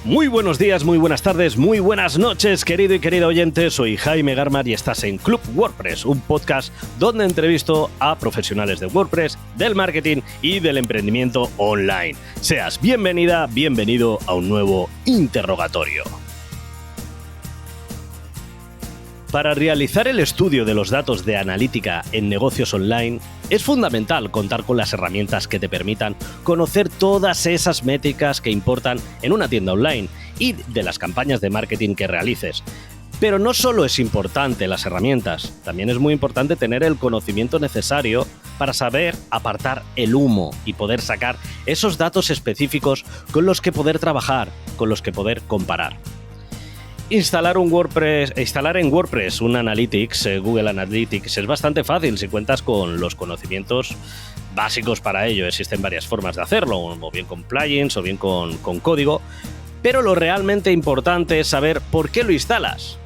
Muy buenos días, muy buenas tardes, muy buenas noches, querido y querida oyente. Soy Jaime Garmar y estás en Club WordPress, un podcast donde entrevisto a profesionales de WordPress, del marketing y del emprendimiento online. Seas bienvenida, bienvenido a un nuevo interrogatorio. Para realizar el estudio de los datos de analítica en negocios online, es fundamental contar con las herramientas que te permitan conocer todas esas métricas que importan en una tienda online y de las campañas de marketing que realices. Pero no solo es importante las herramientas, también es muy importante tener el conocimiento necesario para saber apartar el humo y poder sacar esos datos específicos con los que poder trabajar, con los que poder comparar. Instalar en WordPress un Analytics, Google Analytics, es bastante fácil si cuentas con los conocimientos básicos para ello. Existen varias formas de hacerlo, o bien con plugins o bien con código, pero lo realmente importante es saber por qué lo instalas,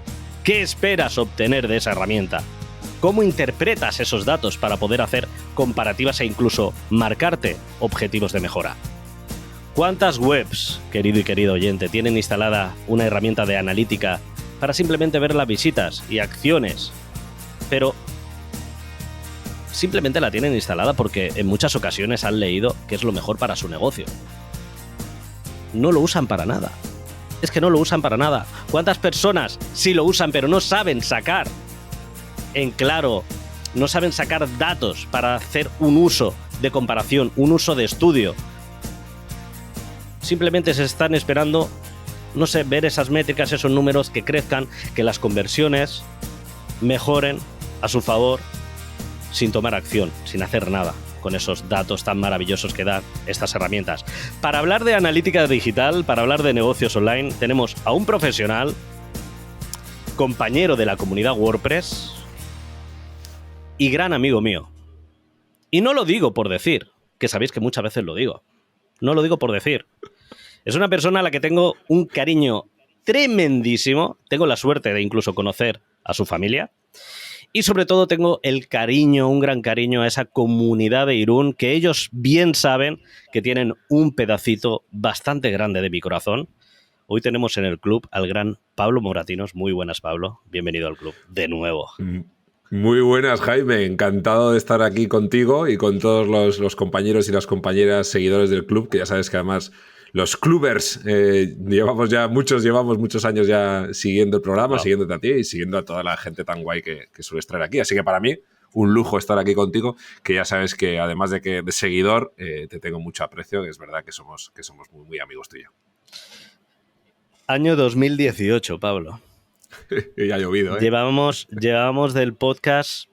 qué esperas obtener de esa herramienta, cómo interpretas esos datos para poder hacer comparativas e incluso marcarte objetivos de mejora. ¿Cuántas webs, querido y querido oyente, tienen instalada una herramienta de analítica para simplemente ver las visitas y acciones? Pero simplemente la tienen instalada porque en muchas ocasiones han leído que es lo mejor para su negocio. No lo usan para nada. Es que no lo usan para nada. ¿Cuántas personas sí lo usan pero no saben sacar en claro, no saben sacar datos para hacer un uso de comparación, un uso de estudio? Simplemente se están esperando, no sé, ver esas métricas, esos números que crezcan, que las conversiones mejoren a su favor sin tomar acción, sin hacer nada con esos datos tan maravillosos que dan estas herramientas. Para hablar de analítica digital, para hablar de negocios online, tenemos a un profesional, compañero de la comunidad WordPress y gran amigo mío. Y no lo digo por decir, que sabéis que muchas veces lo digo. No lo digo por decir. Es una persona a la que tengo un cariño tremendísimo. Tengo la suerte de incluso conocer a su familia. Y sobre todo tengo el cariño, un gran cariño a esa comunidad de Irún, que ellos bien saben que tienen un pedacito bastante grande de mi corazón. Hoy tenemos en el club al gran Pablo Moratinos. Muy buenas, Pablo. Bienvenido al club de nuevo. Muy buenas, Jaime. Encantado de estar aquí contigo y con todos los compañeros y las compañeras seguidores del club, que ya sabes que además los clubbers llevamos muchos años ya siguiendo el programa, siguiéndote a ti y siguiendo a toda la gente tan guay que sueles traer aquí. Así que para mí, un lujo estar aquí contigo, que ya sabes que además de seguidor, te tengo mucho aprecio, es verdad que somos muy, muy amigos tuyos. Año 2018, Pablo. Y ha llovido, ¿eh? Llevábamos del podcast,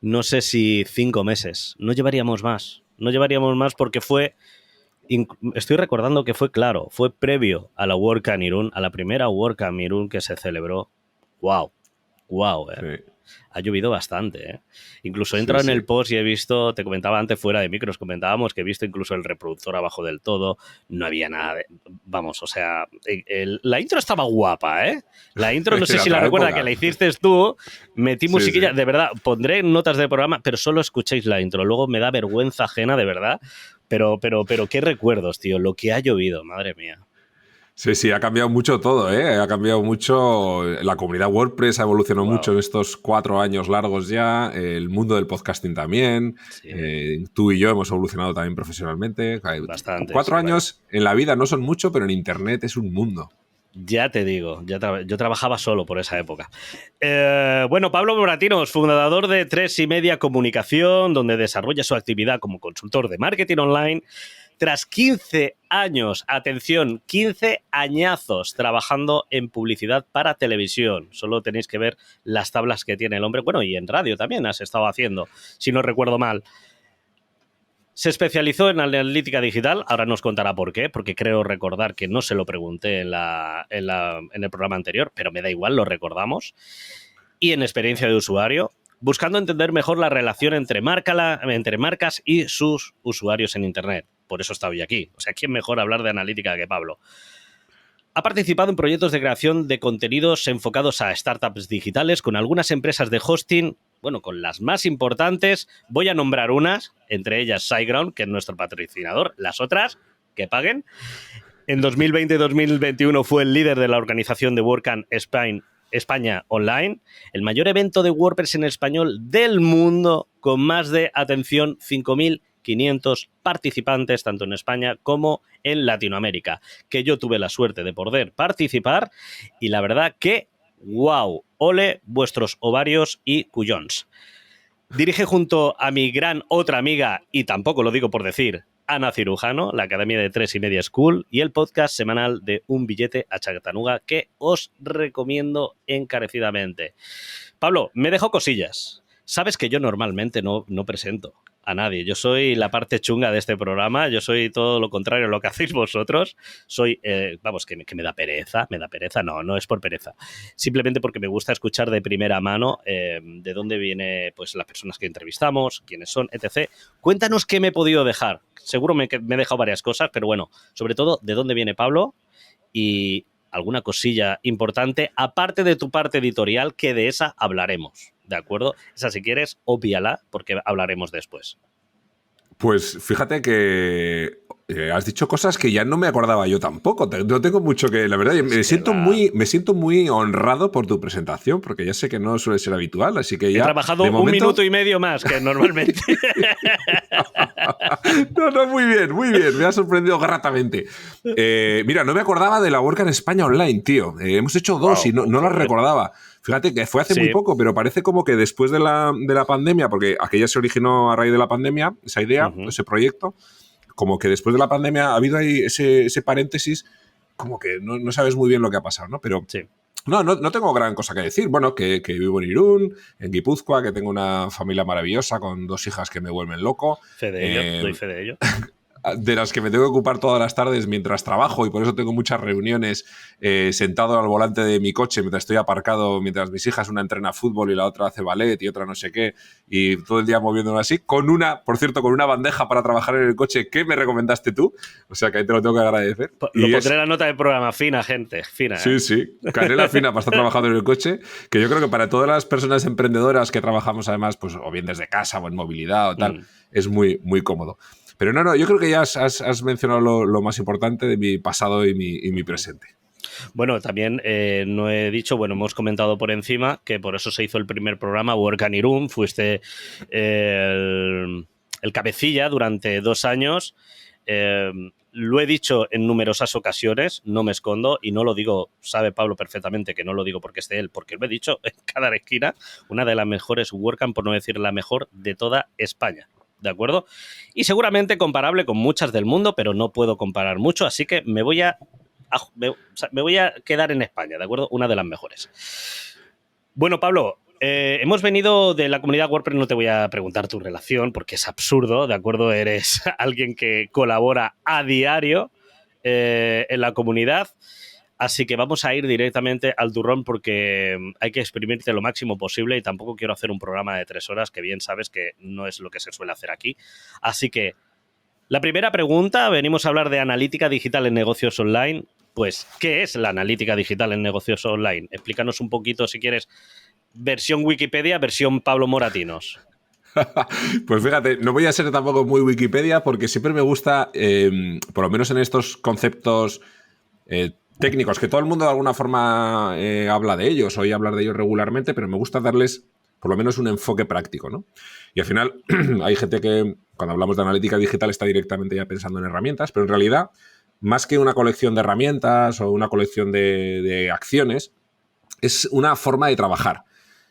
no sé si 5 meses. No llevaríamos más porque estoy recordando que fue previo a la WordCamp Irún, a la primera WordCamp Irún que se celebró. ¡Wow! Sí. Ha llovido bastante, ¿eh? Incluso he entrado en el post y he visto, te comentaba antes fuera de micros, comentábamos que he visto incluso el reproductor abajo del todo, no había nada de... Vamos, o sea, la intro estaba guapa, ¿eh? La intro, no sé si la recuerdas, que la hiciste tú, metí musiquilla, de verdad, pondré notas del programa, pero solo escuchéis la intro, luego me da vergüenza ajena, de verdad, pero qué recuerdos, tío, lo que ha llovido, madre mía. Sí, ha cambiado mucho todo, ¿eh? Ha cambiado mucho. La comunidad WordPress ha evolucionado mucho en estos 4 años largos ya. El mundo del podcasting también. Sí. Tú y yo hemos evolucionado también profesionalmente. Bastante. 4 años en la vida no son mucho, pero en Internet es un mundo. Ya te digo, yo trabajaba solo por esa época. Bueno, Pablo Moratinos, fundador de 3YMedia Comunicación, donde desarrolla su actividad como consultor de marketing online. Tras 15 años, atención, 15 añazos trabajando en publicidad para televisión. Solo tenéis que ver las tablas que tiene el hombre. Bueno, y en radio también has estado haciendo, si no recuerdo mal. Se especializó en analítica digital, ahora nos contará por qué, porque creo recordar que no se lo pregunté en el programa anterior, pero me da igual, lo recordamos. Y en experiencia de usuario, buscando entender mejor la relación entre marcas y sus usuarios en Internet. Por eso está hoy aquí. O sea, ¿quién mejor hablar de analítica que Pablo? Ha participado en proyectos de creación de contenidos enfocados a startups digitales con algunas empresas de hosting, bueno, con las más importantes. Voy a nombrar unas, entre ellas SiteGround, que es nuestro patrocinador, las otras, que paguen. En 2020-2021 fue el líder de la organización de WordCamp España Online, el mayor evento de WordPress en español del mundo, con más de, atención, 5.500 participantes, tanto en España como en Latinoamérica, que yo tuve la suerte de poder participar, y la verdad que, wow, ole vuestros ovarios y cuyons. Dirige junto a mi gran otra amiga, y tampoco lo digo por decir, Ana Cirujano, la Academia de 3+Media School y el podcast semanal de Un Billete a Chattanooga, que os recomiendo encarecidamente. Pablo, me dejo cosillas. Sabes que yo normalmente no presento a nadie. Yo soy la parte chunga de este programa. Yo soy todo lo contrario a lo que hacéis vosotros. Soy, que me da pereza. Me da pereza. No es por pereza. Simplemente porque me gusta escuchar de primera mano de dónde vienen pues, las personas que entrevistamos, quiénes son, etc. Cuéntanos qué me he podido dejar. Seguro me he dejado varias cosas, pero bueno, sobre todo, de dónde viene Pablo y alguna cosilla importante, aparte de tu parte editorial, que de esa hablaremos. ¿De acuerdo? Esa, si quieres, obvíala, porque hablaremos después. Pues fíjate que has dicho cosas que ya no me acordaba yo tampoco. No tengo mucho que... La verdad, me siento muy honrado por tu presentación, porque ya sé que no suele ser habitual, así que ya... He trabajado un minuto y medio más que normalmente. No, muy bien. Me ha sorprendido gratamente. Mira, no me acordaba de la WordCamp España Online, tío. Hemos hecho dos y no las recordaba. Fíjate que fue hace muy poco, pero parece como que después de la pandemia, porque aquella se originó a raíz de la pandemia, esa idea, ese proyecto, como que después de la pandemia ha habido ahí ese paréntesis, como que no sabes muy bien lo que ha pasado, ¿no? Pero sí. No tengo gran cosa que decir. Bueno, que vivo en Irún, en Guipúzcoa, que tengo una familia maravillosa con 2 hijas que me vuelven loco. Fe de ello, doy fe de ello. De las que me tengo que ocupar todas las tardes mientras trabajo, y por eso tengo muchas reuniones sentado al volante de mi coche mientras estoy aparcado, mientras mis hijas, una entrena fútbol y la otra hace ballet y otra no sé qué, y todo el día moviéndome así, con una bandeja para trabajar en el coche que me recomendaste tú, o sea que ahí te lo tengo que agradecer. Lo pondré en la nota del programa, fina gente, fina. Sí, canela fina para estar trabajando en el coche, que yo creo que para todas las personas emprendedoras que trabajamos además, pues o bien desde casa o en movilidad o tal, es muy, muy cómodo. Pero yo creo que ya has mencionado lo más importante de mi pasado y mi presente. Bueno, también no he dicho, hemos comentado por encima que por eso se hizo el primer programa, WordCamp Irún, fuiste el cabecilla durante 2 años. Lo he dicho en numerosas ocasiones, no me escondo, y no lo digo, sabe Pablo perfectamente que no lo digo porque esté él, porque lo he dicho en cada esquina, una de las mejores WordCamp, por no decir la mejor de toda España. ¿De acuerdo? Y seguramente comparable con muchas del mundo, pero no puedo comparar mucho, así que me voy a quedar en España, ¿de acuerdo? Una de las mejores. Bueno, Pablo, hemos venido de la comunidad WordPress, no te voy a preguntar tu relación, porque es absurdo, ¿de acuerdo? Eres alguien que colabora a diario en la comunidad. Así que vamos a ir directamente al turrón porque hay que exprimirte lo máximo posible y tampoco quiero hacer un programa de 3 horas, que bien sabes que no es lo que se suele hacer aquí. Así que la primera pregunta, venimos a hablar de analítica digital en negocios online. Pues, ¿qué es la analítica digital en negocios online? Explícanos un poquito, si quieres, versión Wikipedia, versión Pablo Moratinos. Pues fíjate, no voy a ser tampoco muy Wikipedia porque siempre me gusta, por lo menos en estos conceptos técnicos, que todo el mundo de alguna forma habla de ellos, oye hablar de ellos regularmente, pero me gusta darles por lo menos un enfoque práctico, ¿no? Y al final hay gente que cuando hablamos de analítica digital está directamente ya pensando en herramientas, pero en realidad, más que una colección de herramientas o una colección de acciones, es una forma de trabajar.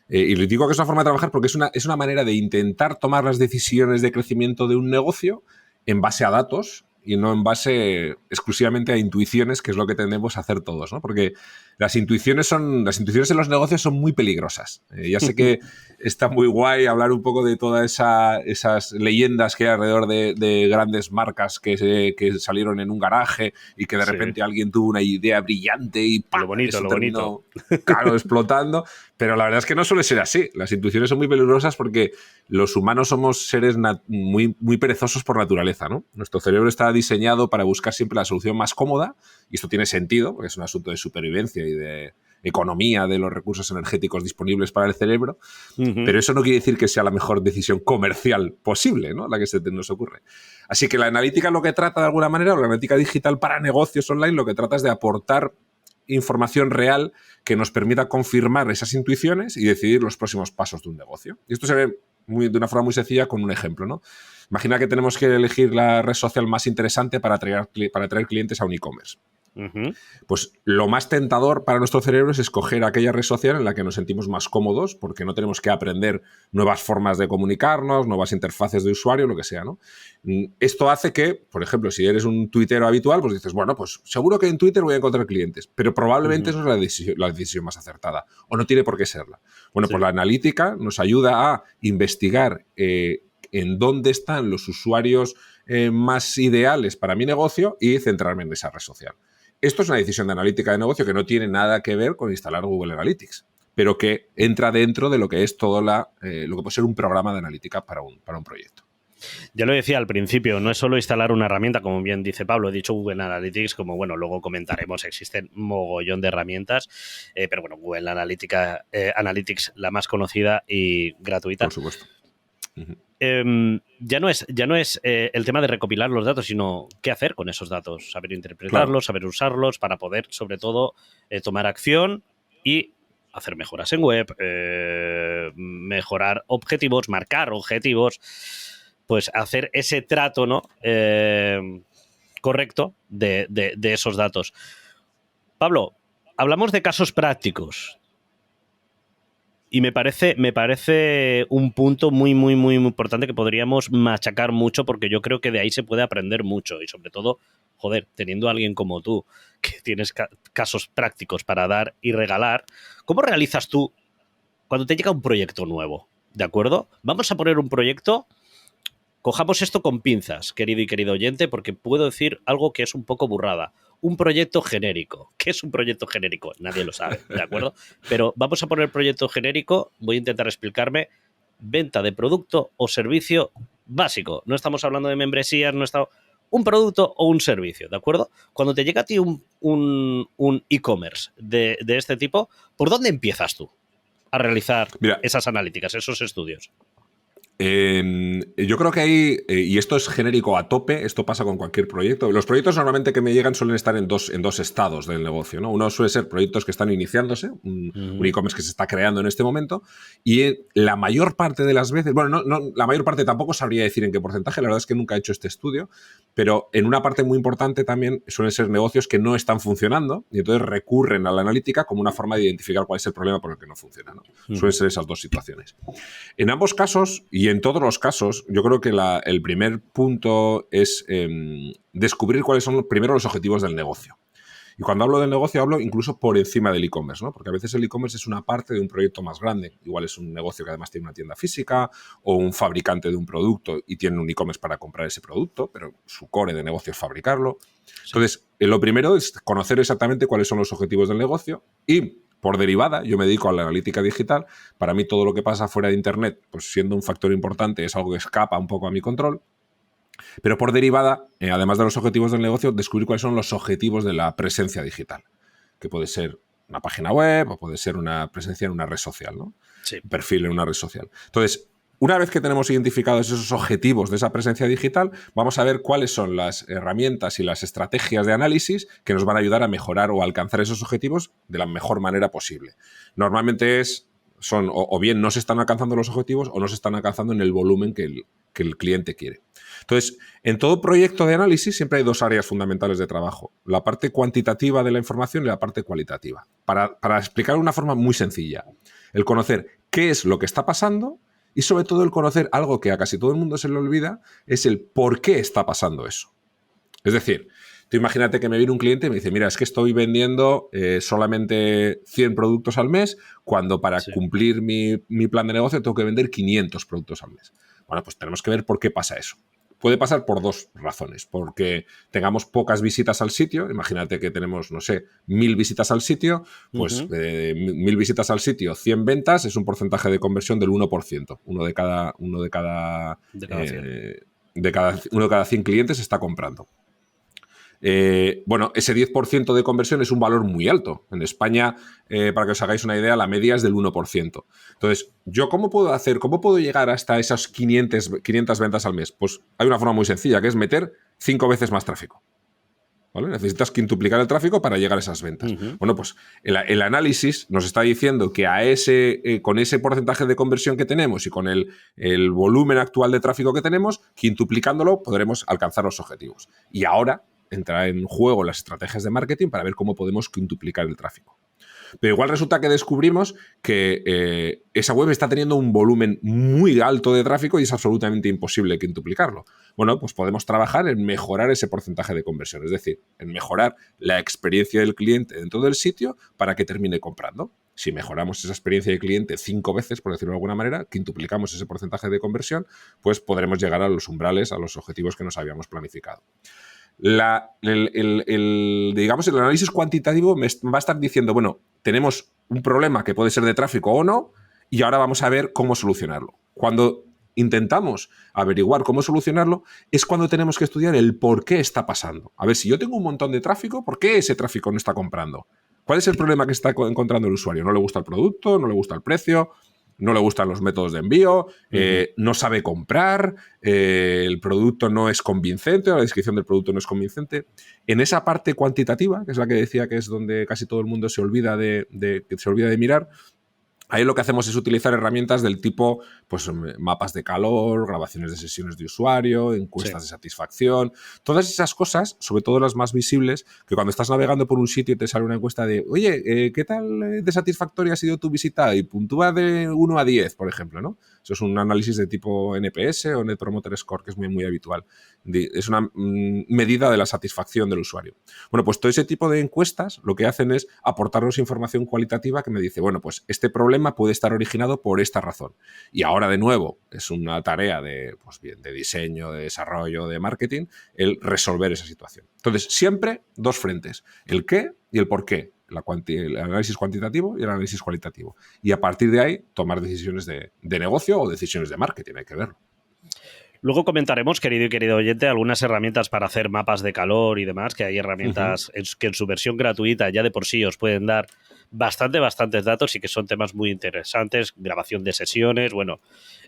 Y les digo que es una forma de trabajar porque es una manera de intentar tomar las decisiones de crecimiento de un negocio en base a datos y no en base exclusivamente a intuiciones, que es lo que tendemos a hacer todos, ¿no? Porque las intuiciones en los negocios son muy peligrosas. Ya sé que está muy guay hablar un poco de todas esas leyendas que hay alrededor de grandes marcas que salieron en un garaje y que de repente alguien tuvo una idea brillante y ¡pam! Lo bonito. Claro, explotando. Pero la verdad es que no suele ser así. Las intuiciones son muy peligrosas porque los humanos somos seres muy, muy perezosos por naturaleza, ¿no? Nuestro cerebro está diseñado para buscar siempre la solución más cómoda, y esto tiene sentido, porque es un asunto de supervivencia y de economía de los recursos energéticos disponibles para el cerebro, Ujú. pero eso no quiere decir que sea la mejor decisión comercial posible, ¿no? La que se nos ocurre. Así que la analítica lo que trata de alguna manera, o la analítica digital para negocios online, lo que trata es de aportar información real que nos permita confirmar esas intuiciones y decidir los próximos pasos de un negocio. Y esto se ve de una forma muy sencilla con un ejemplo, ¿no? Imagina que tenemos que elegir la red social más interesante para atraer clientes a un e-commerce. Ujú. Pues lo más tentador para nuestro cerebro es escoger aquella red social en la que nos sentimos más cómodos, porque no tenemos que aprender nuevas formas de comunicarnos, nuevas interfaces de usuario, lo que sea, ¿no? Esto hace que, por ejemplo, si eres un tuitero habitual, pues dices, bueno, pues seguro que en Twitter voy a encontrar clientes, pero probablemente Ujú. eso es la decisión más acertada, o no tiene por qué serla. Bueno, Sí. pues la analítica nos ayuda a investigar en dónde están los usuarios más ideales para mi negocio y centrarme en esa red social. Esto es una decisión de analítica de negocio que no tiene nada que ver con instalar Google Analytics, pero que entra dentro de lo que es todo lo que puede ser un programa de analítica para un proyecto. Ya lo decía al principio, no es solo instalar una herramienta, como bien dice Pablo, he dicho Google Analytics, como bueno, luego comentaremos, existen mogollón de herramientas, pero bueno, Google Analytics, la más conocida y gratuita. Por supuesto. Uh-huh. Ya no es el tema de recopilar los datos, sino qué hacer con esos datos, saber interpretarlos, claro, saber usarlos para poder, sobre todo, tomar acción y hacer mejoras en web, mejorar objetivos, marcar objetivos, pues hacer ese trato, ¿no? Correcto de esos datos. Pablo, hablamos de casos prácticos. Y me parece un punto muy importante que podríamos machacar mucho, porque yo creo que de ahí se puede aprender mucho. Y sobre todo, joder, teniendo a alguien como tú, que tienes casos prácticos para dar y regalar, ¿cómo realizas tú cuando te llega un proyecto nuevo? ¿De acuerdo? Vamos a poner un proyecto. Cojamos esto con pinzas, querido y querido oyente, porque puedo decir algo que es un poco burrada. Un proyecto genérico. ¿Qué es un proyecto genérico? Nadie lo sabe, ¿de acuerdo? Pero vamos a poner proyecto genérico, voy a intentar explicarme. Venta de producto o servicio básico. No estamos hablando de membresías, no estamos... Un producto o un servicio, ¿de acuerdo? Cuando te llega a ti un e-commerce de este tipo, ¿por dónde empiezas tú a realizar esas analíticas, esos estudios? Yo creo que hay, y esto es genérico a tope, esto pasa con cualquier proyecto. Los proyectos normalmente que me llegan suelen estar en dos estados del negocio, ¿no? Uno suele ser proyectos que están iniciándose, un e-commerce que se está creando en este momento, y la mayor parte de las veces, bueno, no, la mayor parte tampoco sabría decir en qué porcentaje, la verdad es que nunca he hecho este estudio, pero en una parte muy importante también suelen ser negocios que no están funcionando y entonces recurren a la analítica como una forma de identificar cuál es el problema por el que no funciona, ¿no? Suelen ser esas dos situaciones. En ambos casos, y en todos los casos, yo creo que el primer punto es descubrir cuáles son primero los objetivos del negocio. Y cuando hablo del negocio, hablo incluso por encima del e-commerce, ¿no? Porque a veces el e-commerce es una parte de un proyecto más grande. Igual es un negocio que además tiene una tienda física o un fabricante de un producto y tiene un e-commerce para comprar ese producto, pero su core de negocio es fabricarlo. Sí. Entonces, lo primero es conocer exactamente cuáles son los objetivos del negocio y, por derivada, yo me dedico a la analítica digital. Para mí todo lo que pasa fuera de Internet, pues siendo un factor importante, es algo que escapa un poco a mi control. Pero por derivada, además de los objetivos del negocio, descubrir cuáles son los objetivos de la presencia digital, que puede ser una página web o puede ser una presencia en una red social, ¿no? Sí. Un perfil en una red social. Entonces, una vez que tenemos identificados esos objetivos de esa presencia digital, vamos a ver cuáles son las herramientas y las estrategias de análisis que nos van a ayudar a mejorar o a alcanzar esos objetivos de la mejor manera posible. Normalmente son o bien no se están alcanzando los objetivos o no se están alcanzando en el volumen que el cliente quiere. Entonces, en todo proyecto de análisis siempre hay dos áreas fundamentales de trabajo. La parte cuantitativa de la información y la parte cualitativa. Para explicar de una forma muy sencilla. El conocer qué es lo que está pasando y sobre todo el conocer algo que a casi todo el mundo se le olvida, es el por qué está pasando eso. Es decir, tú imagínate que me viene un cliente y me dice, mira, es que estoy vendiendo solamente 100 productos al mes, cuando para cumplir mi plan de negocio tengo que vender 500 productos al mes. Bueno, pues tenemos que ver por qué pasa eso. Puede pasar por dos razones. Porque tengamos pocas visitas al sitio. Imagínate que tenemos, no sé, 1000 visitas al sitio. Pues 1000 visitas al sitio, 100 ventas, es un porcentaje de conversión del 1%. Uno de cada 100 clientes está comprando. bueno, ese 10% de conversión es un valor muy alto. En España, para que os hagáis una idea, la media es del 1%. Entonces, ¿yo cómo puedo llegar hasta esas 500 ventas al mes? Pues hay una forma muy sencilla, que es meter 5 veces más tráfico. ¿Vale? Necesitas quintuplicar el tráfico para llegar a esas ventas. Bueno, pues el análisis nos está diciendo que con ese porcentaje de conversión que tenemos y con el volumen actual de tráfico que tenemos, quintuplicándolo podremos alcanzar los objetivos. Y ahora entra en juego las estrategias de marketing para ver cómo podemos quintuplicar el tráfico. Pero igual resulta que descubrimos que esa web está teniendo un volumen muy alto de tráfico y es absolutamente imposible quintuplicarlo. Bueno, pues podemos trabajar en mejorar ese porcentaje de conversión, es decir, en mejorar la experiencia del cliente dentro del sitio para que termine comprando. Si mejoramos esa experiencia del cliente 5 veces, por decirlo de alguna manera, quintuplicamos ese porcentaje de conversión, pues podremos llegar a los umbrales, a los objetivos que nos habíamos planificado. Digamos, el análisis cuantitativo me va a estar diciendo, bueno, tenemos un problema que puede ser de tráfico o no, y ahora vamos a ver cómo solucionarlo. Cuando intentamos averiguar cómo solucionarlo, es cuando tenemos que estudiar el por qué está pasando. A ver, si yo tengo un montón de tráfico, ¿por qué ese tráfico no está comprando? ¿Cuál es el problema que está encontrando el usuario? ¿No le gusta el producto? ¿No le gusta el precio? ¿No le gustan los métodos de envío? ¿No sabe comprar? ¿El producto no es convincente? ¿O la descripción del producto no es convincente? En esa parte cuantitativa, que es la que decía que es donde casi todo el mundo se olvida de mirar, ahí lo que hacemos es utilizar herramientas del tipo, pues, mapas de calor, grabaciones de sesiones de usuario, encuestas de satisfacción, todas esas cosas, sobre todo las más visibles, que cuando estás navegando por un sitio y te sale una encuesta de, oye, ¿qué tal de satisfactoria ha sido tu visita? Y puntúa de 1 a 10, por ejemplo, ¿no? Eso es un análisis de tipo NPS o Net Promoter Score, que es muy, muy habitual. Es una medida de la satisfacción del usuario. Bueno, pues todo ese tipo de encuestas lo que hacen es aportarnos información cualitativa que me dice, bueno, pues este problema puede estar originado por esta razón. Y ahora, de nuevo, es una tarea de diseño, de desarrollo, de marketing, el resolver esa situación. Entonces, siempre dos frentes, el qué y el por qué. El análisis cuantitativo y el análisis cualitativo. Y a partir de ahí, tomar decisiones de negocio o decisiones de marketing, hay que verlo. Luego comentaremos, querido y querido oyente, algunas herramientas para hacer mapas de calor y demás, que hay herramientas que en su versión gratuita ya de por sí os pueden dar bastantes datos y que son temas muy interesantes, grabación de sesiones, bueno.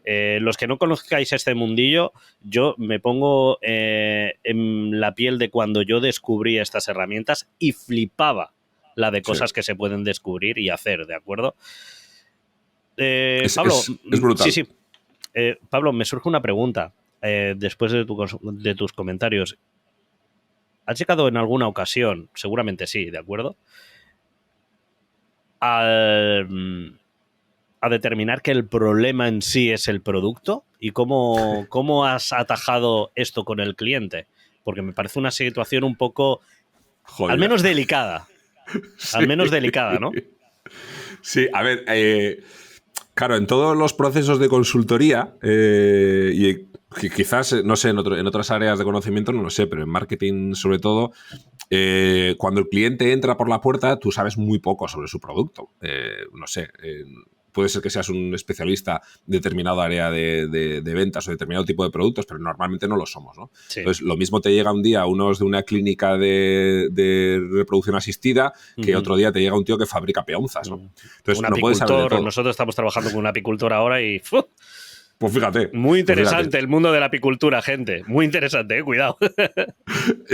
Los que no conozcáis este mundillo, yo me pongo en la piel de cuando yo descubrí estas herramientas y flipaba la de cosas que se pueden descubrir y hacer, ¿de acuerdo? Pablo, es brutal. Sí. Pablo, me surge una pregunta después de tus comentarios. ¿Has llegado en alguna ocasión, seguramente sí, ¿de acuerdo?, a determinar que el problema en sí es el producto? ¿Y cómo has atajado esto con el cliente? Porque me parece una situación un poco, al menos delicada. Sí. Al menos delicada, ¿no? Sí, a ver, claro, en todos los procesos de consultoría, y quizás, no sé, en otras áreas de conocimiento no lo sé, pero en marketing sobre todo, cuando el cliente entra por la puerta, tú sabes muy poco sobre su producto. No sé, puede ser que seas un especialista en determinado área de ventas o determinado tipo de productos, pero normalmente no lo somos, ¿no? Sí. Entonces, lo mismo te llega un día unos de una clínica de reproducción asistida que otro día te llega un tío que fabrica peonzas, ¿no? Entonces, un apicultor, nosotros estamos trabajando con un apicultor ahora y... Pues fíjate. Muy interesante el mundo de la apicultura, gente. Muy interesante, cuidado.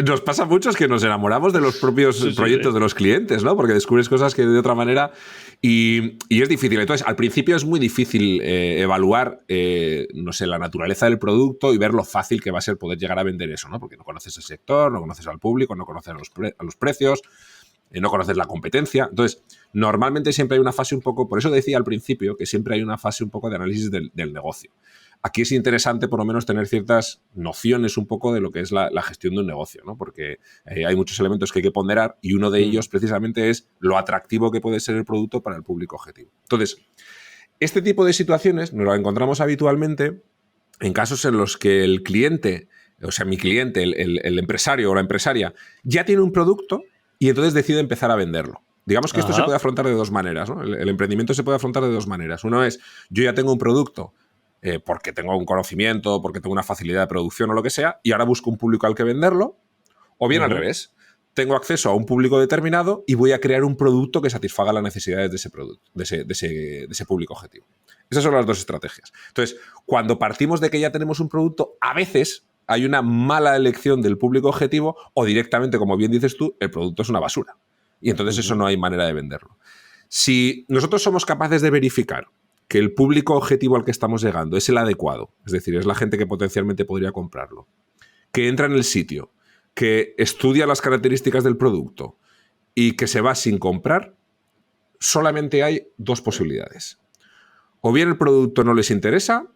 Nos pasa mucho es que nos enamoramos de los propios proyectos de los clientes, ¿no? Porque descubres cosas que de otra manera... Y es difícil. Entonces, al principio es muy difícil evaluar, no sé, la naturaleza del producto y ver lo fácil que va a ser poder llegar a vender eso, ¿no? Porque no conoces el sector, no conoces al público, no conoces a los precios, no conoces la competencia. Entonces, normalmente siempre hay una fase un poco... Por eso decía al principio que siempre hay una fase un poco de análisis del negocio. Aquí es interesante por lo menos tener ciertas nociones un poco de lo que es la gestión de un negocio, ¿no? Porque hay muchos elementos que hay que ponderar y uno de ellos precisamente es lo atractivo que puede ser el producto para el público objetivo. Entonces, este tipo de situaciones nos lo encontramos habitualmente en casos en los que el cliente, o sea, mi cliente, el empresario o la empresaria, ya tiene un producto y entonces decide empezar a venderlo. Digamos que esto se puede afrontar de dos maneras, ¿no? El emprendimiento se puede afrontar de dos maneras. Uno es, yo ya tengo un producto porque tengo un conocimiento, porque tengo una facilidad de producción o lo que sea, y ahora busco un público al que venderlo. O bien al revés, tengo acceso a un público determinado y voy a crear un producto que satisfaga las necesidades de ese producto, de ese público objetivo. Esas son las dos estrategias. Entonces, cuando partimos de que ya tenemos un producto, a veces hay una mala elección del público objetivo o directamente, como bien dices tú, el producto es una basura. Y entonces eso no hay manera de venderlo. Si nosotros somos capaces de verificar que el público objetivo al que estamos llegando es el adecuado, es decir, es la gente que potencialmente podría comprarlo, que entra en el sitio, que estudia las características del producto y que se va sin comprar, solamente hay dos posibilidades. O bien el producto no les interesa,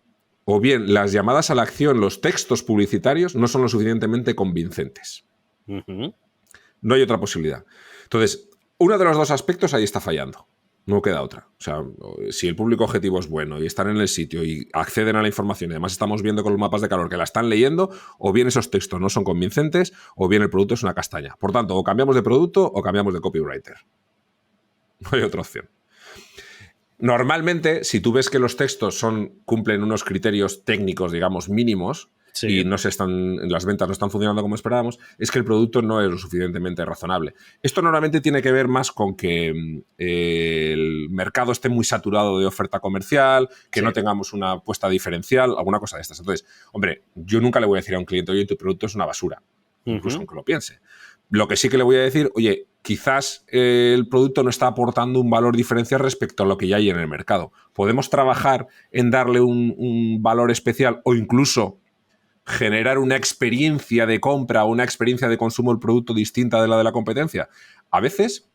o bien las llamadas a la acción, los textos publicitarios, no son lo suficientemente convincentes. No hay otra posibilidad. Entonces, uno de los dos aspectos ahí está fallando. No queda otra. O sea, si el público objetivo es bueno y están en el sitio y acceden a la información y además estamos viendo con los mapas de calor que la están leyendo, o bien esos textos no son convincentes, o bien el producto es una castaña. Por tanto, o cambiamos de producto o cambiamos de copywriter. No hay otra opción. Normalmente, si tú ves que los textos cumplen unos criterios técnicos, digamos, mínimos, y las ventas no están funcionando como esperábamos, es que el producto no es lo suficientemente razonable. Esto normalmente tiene que ver más con que el mercado esté muy saturado de oferta comercial, que no tengamos una apuesta diferencial, alguna cosa de estas. Entonces, hombre, yo nunca le voy a decir a un cliente, oye, tu producto es una basura, incluso aunque lo piense. Lo que sí que le voy a decir, oye, quizás el producto no está aportando un valor diferencial respecto a lo que ya hay en el mercado. Podemos trabajar en darle un valor especial o incluso generar una experiencia de compra o una experiencia de consumo del producto distinta de la de la competencia. A veces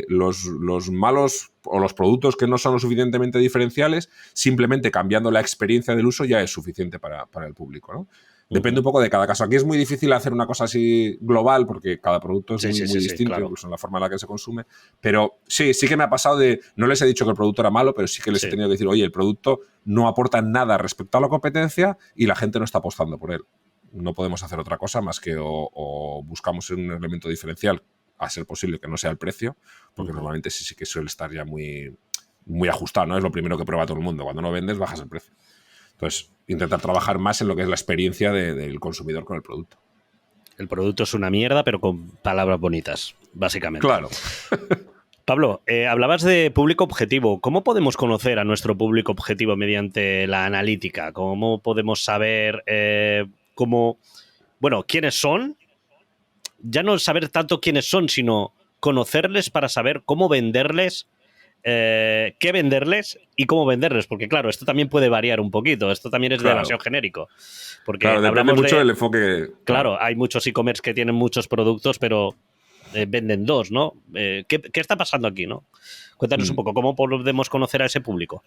los malos o los productos que no son lo suficientemente diferenciales, simplemente cambiando la experiencia del uso ya es suficiente para el público, ¿no? Depende un poco de cada caso. Aquí es muy difícil hacer una cosa así global porque cada producto es muy distinto, claro, incluso en la forma en la que se consume. Pero sí que me ha pasado no les he dicho que el producto era malo, pero sí que les he tenido que decir, oye, el producto no aporta nada respecto a la competencia y la gente no está apostando por él. No podemos hacer otra cosa más que o buscamos un elemento diferencial, a ser posible que no sea el precio, porque normalmente sí que suele estar ya muy, muy ajustado, ¿no? Es lo primero que prueba todo el mundo. Cuando no vendes, bajas el precio. Entonces, intentar trabajar más en lo que es la experiencia del consumidor con el producto. El producto es una mierda, pero con palabras bonitas, básicamente. Claro. Pablo, hablabas de público objetivo. ¿Cómo podemos conocer a nuestro público objetivo mediante la analítica? ¿Cómo podemos saber quiénes son? Ya no saber tanto quiénes son, sino conocerles para saber cómo venderles, qué venderles y cómo venderles, porque claro, esto también puede variar un poquito, esto también es demasiado genérico. Porque depende mucho del enfoque. Claro, hay muchos e-commerce que tienen muchos productos, pero venden dos, ¿no? ¿Qué está pasando aquí, no? Cuéntanos un poco, ¿cómo podemos conocer a ese público?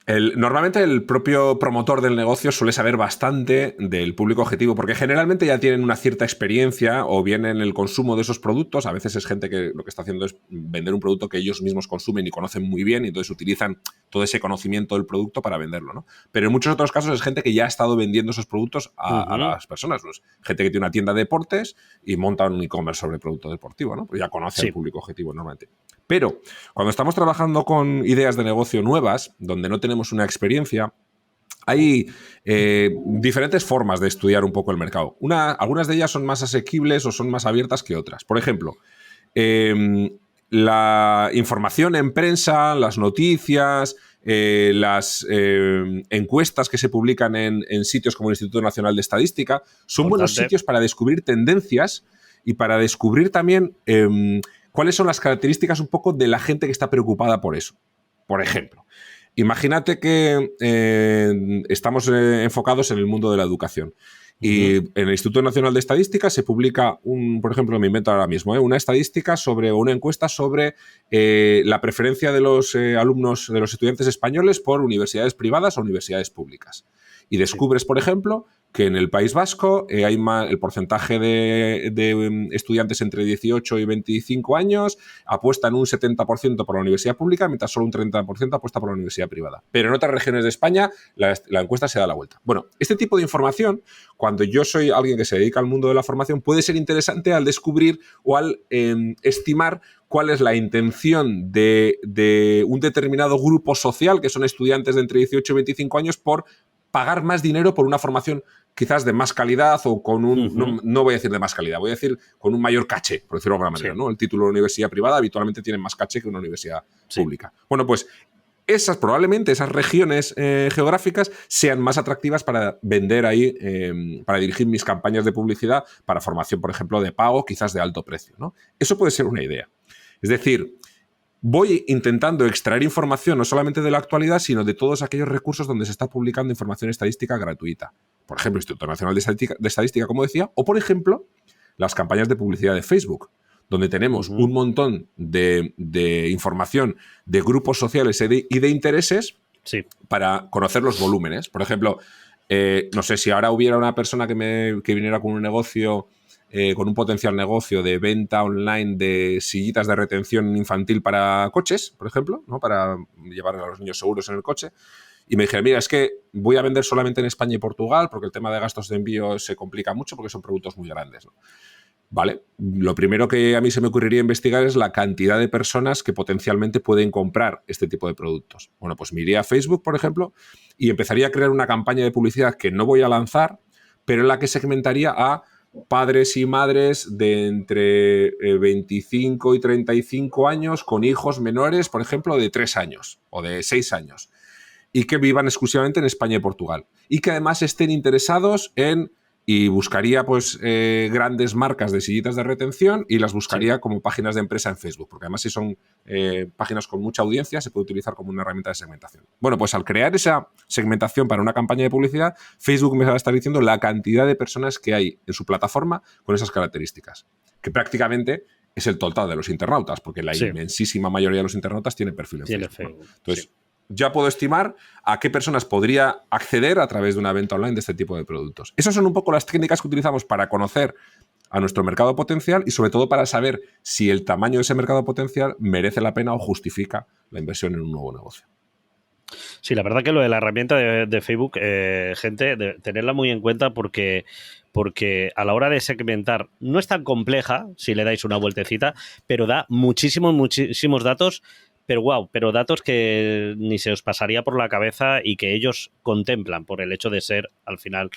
Normalmente el propio promotor del negocio suele saber bastante del público objetivo porque generalmente ya tienen una cierta experiencia o bien en el consumo de esos productos. A veces es gente que lo que está haciendo es vender un producto que ellos mismos consumen y conocen muy bien y entonces utilizan todo ese conocimiento del producto para venderlo, ¿no? Pero en muchos otros casos es gente que ya ha estado vendiendo esos productos a las personas. Pues gente que tiene una tienda de deportes y monta un e-commerce sobre producto deportivo, ¿no? Pues ya conoce al público objetivo normalmente. Pero cuando estamos trabajando con ideas de negocio nuevas, donde no tenemos una experiencia, hay diferentes formas de estudiar un poco el mercado. Algunas de ellas son más asequibles o son más abiertas que otras. Por ejemplo, la información en prensa, las noticias, las encuestas que se publican en sitios como el Instituto Nacional de Estadística son buenos sitios para descubrir tendencias y para descubrir también cuáles son las características un poco de la gente que está preocupada por eso. Por ejemplo, imagínate que estamos enfocados en el mundo de la educación y en el Instituto Nacional de Estadística se publica, por ejemplo, me invento ahora mismo, una estadística una encuesta sobre la preferencia de los alumnos, de los estudiantes españoles por universidades privadas o universidades públicas. Y descubres, por ejemplo, que en el País Vasco el porcentaje de estudiantes entre 18 y 25 años apuestan un 70% por la universidad pública, mientras solo un 30% apuesta por la universidad privada. Pero en otras regiones de España la encuesta se da la vuelta. Bueno, este tipo de información, cuando yo soy alguien que se dedica al mundo de la formación, puede ser interesante al descubrir o al estimar cuál es la intención de un determinado grupo social, que son estudiantes de entre 18 y 25 años, por pagar más dinero por una formación quizás de más calidad o con un... No voy a decir de más calidad, voy a decir con un mayor caché, por decirlo de alguna manera, ¿no? El título de una universidad privada habitualmente tiene más caché que una universidad pública. Bueno, pues probablemente esas regiones geográficas sean más atractivas para vender ahí, para dirigir mis campañas de publicidad para formación, por ejemplo, de pago, quizás de alto precio, ¿no? Eso puede ser una idea. Es decir, voy intentando extraer información no solamente de la actualidad, sino de todos aquellos recursos donde se está publicando información estadística gratuita. Por ejemplo, el Instituto Nacional de Estadística, como decía, o, por ejemplo, las campañas de publicidad de Facebook, donde tenemos un montón de información de grupos sociales y de intereses para conocer los volúmenes. Por ejemplo, no sé, si ahora hubiera una persona que viniera con un negocio, con un potencial negocio de venta online de sillitas de retención infantil para coches, por ejemplo, ¿no? Para llevar a los niños seguros en el coche, y me dijera, mira, es que voy a vender solamente en España y Portugal porque el tema de gastos de envío se complica mucho porque son productos muy grandes, ¿no? Vale, lo primero que a mí se me ocurriría investigar es la cantidad de personas que potencialmente pueden comprar este tipo de productos. Bueno, pues me iría a Facebook, por ejemplo, y empezaría a crear una campaña de publicidad que no voy a lanzar, pero en la que segmentaría a padres y madres de entre 25 y 35 años con hijos menores, por ejemplo, de 3 años o de 6 años, y que vivan exclusivamente en España y Portugal, y que además estén interesados en... Y buscaría pues grandes marcas de sillitas de retención y las buscaría como páginas de empresa en Facebook, porque además si son páginas con mucha audiencia se puede utilizar como una herramienta de segmentación. Bueno, pues al crear esa segmentación para una campaña de publicidad, Facebook me va a estar diciendo la cantidad de personas que hay en su plataforma con esas características, que prácticamente es el total de los internautas, porque la inmensísima mayoría de los internautas tiene perfil en Facebook. Entonces, ya puedo estimar a qué personas podría acceder a través de una venta online de este tipo de productos. Esas son un poco las técnicas que utilizamos para conocer a nuestro mercado potencial y sobre todo para saber si el tamaño de ese mercado potencial merece la pena o justifica la inversión en un nuevo negocio. Sí, la verdad que lo de la herramienta de Facebook, gente, tenerla muy en cuenta porque a la hora de segmentar no es tan compleja si le dais una vueltecita, pero da muchísimos datos. Pero pero datos que ni se os pasaría por la cabeza y que ellos contemplan por el hecho de ser, al final,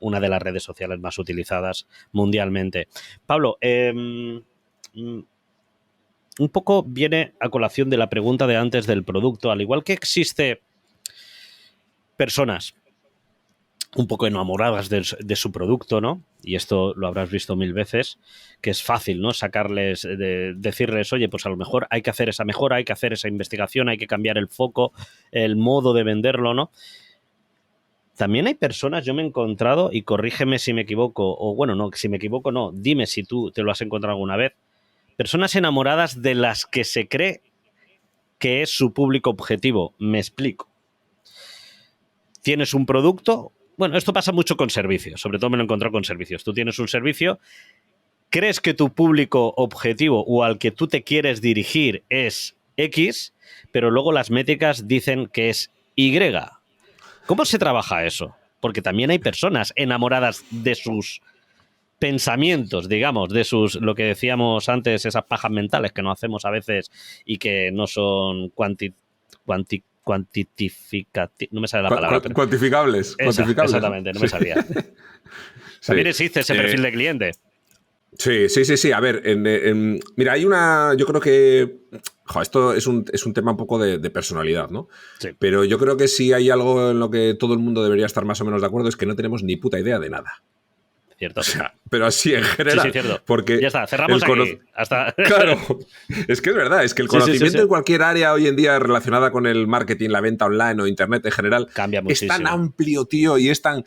una de las redes sociales más utilizadas mundialmente. Pablo, un poco viene a colación de la pregunta de antes del producto. Al igual que existe personas un poco enamoradas de su producto, ¿no? Y esto lo habrás visto 1000 veces, que es fácil, ¿no? Decirles, oye, pues a lo mejor hay que hacer esa mejora, hay que hacer esa investigación, hay que cambiar el foco, el modo de venderlo, ¿no? También hay personas, yo me he encontrado, y corrígeme si me equivoco, o bueno, no, si me equivoco no, dime si tú te lo has encontrado alguna vez, personas enamoradas de las que se cree que es su público objetivo. Me explico. Tienes un producto. Bueno, esto pasa mucho con servicios, sobre todo me lo he encontrado con servicios. Tú tienes un servicio, crees que tu público objetivo o al que tú te quieres dirigir es X, pero luego las métricas dicen que es Y. ¿Cómo se trabaja eso? Porque también hay personas enamoradas de sus pensamientos, digamos, de sus, lo que decíamos antes, esas pajas mentales que no hacemos a veces y que no son no me sale la palabra. Cuantificables. Exactamente, no me salía. También existe ese perfil de cliente. Sí. A ver, mira, hay una... Yo creo que... esto es un tema un poco de personalidad, ¿no? Sí. Pero yo creo que si hay algo en lo que todo el mundo debería estar más o menos de acuerdo es que no tenemos ni puta idea de nada. Cierto. O sea, pero así en general. Sí, cierto. Porque ya está, cerramos aquí. Hasta... Claro, es que es verdad, es que el conocimiento en cualquier área hoy en día relacionada con el marketing, la venta online o internet en general cambia muchísimo. Es tan amplio, tío, y es tan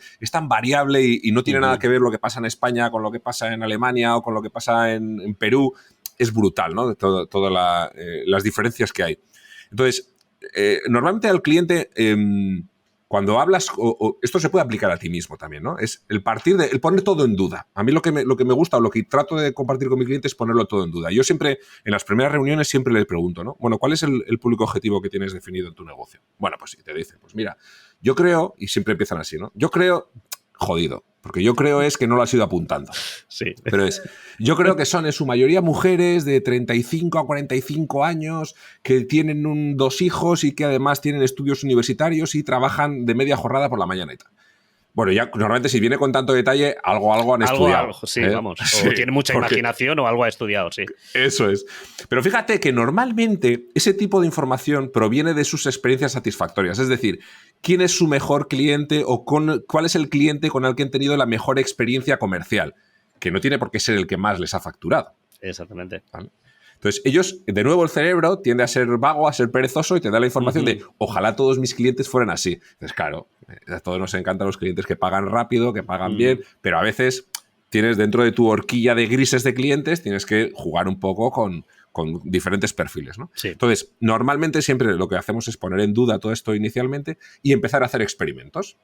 variable y no tiene nada que ver lo que pasa en España con lo que pasa en Alemania o con lo que pasa en Perú. Es brutal, ¿no? Todas las diferencias que hay. Entonces, normalmente al cliente... cuando hablas, esto se puede aplicar a ti mismo también, ¿no? Es el poner todo en duda. A mí lo que me gusta o lo que trato de compartir con mi cliente es ponerlo todo en duda. Yo siempre, en las primeras reuniones, siempre les pregunto, ¿no? Bueno, ¿cuál es el público objetivo que tienes definido en tu negocio? Bueno, pues si te dicen, pues mira, yo creo, y siempre empiezan así, ¿no? Yo creo, jodido, porque yo creo es que no lo has ido apuntando. Sí. Pero yo creo que son en su mayoría mujeres de 35 a 45 años que tienen 2 hijos y que además tienen estudios universitarios y trabajan de media jornada por la mañana y tal. Bueno, ya normalmente si viene con tanto detalle, algo han estudiado. Sí, vamos. O tiene mucha imaginación o algo ha estudiado, sí. Eso es. Pero fíjate que normalmente ese tipo de información proviene de sus experiencias satisfactorias. Es decir, quién es su mejor cliente o cuál es el cliente con el que han tenido la mejor experiencia comercial, que no tiene por qué ser el que más les ha facturado. Exactamente. ¿Vale? Entonces, ellos, de nuevo, el cerebro tiende a ser vago, a ser perezoso y te da la información de ojalá todos mis clientes fueran así. Entonces, claro, a todos nos encantan los clientes que pagan rápido, que pagan bien, pero a veces tienes dentro de tu horquilla de grises de clientes, tienes que jugar un poco con diferentes perfiles, ¿no? Sí. Entonces, normalmente siempre lo que hacemos es poner en duda todo esto inicialmente y empezar a hacer experimentos.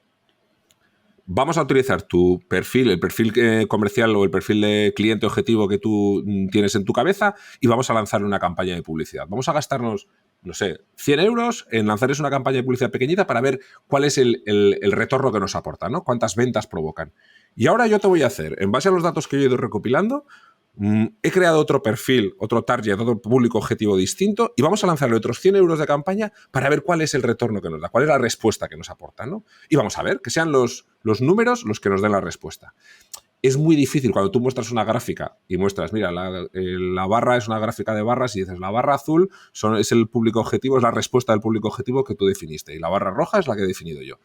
Vamos a utilizar tu perfil, el perfil comercial o el perfil de cliente objetivo que tú tienes en tu cabeza y vamos a lanzarle una campaña de publicidad. Vamos a gastarnos, no sé, 100 euros en lanzarles una campaña de publicidad pequeñita para ver cuál es el retorno que nos aporta, ¿no? Cuántas ventas provocan. Y ahora yo te voy a hacer, en base a los datos que yo he ido recopilando, he creado otro perfil, otro target, otro público objetivo distinto y vamos a lanzarle otros 100 euros de campaña para ver cuál es el retorno que nos da, cuál es la respuesta que nos aporta, ¿no? Y vamos a ver, que sean los números los que nos den la respuesta. Es muy difícil cuando tú muestras una gráfica y muestras, mira, la barra es una gráfica de barras y dices, la barra azul es el público objetivo, es la respuesta del público objetivo que tú definiste y la barra roja es la que he definido yo.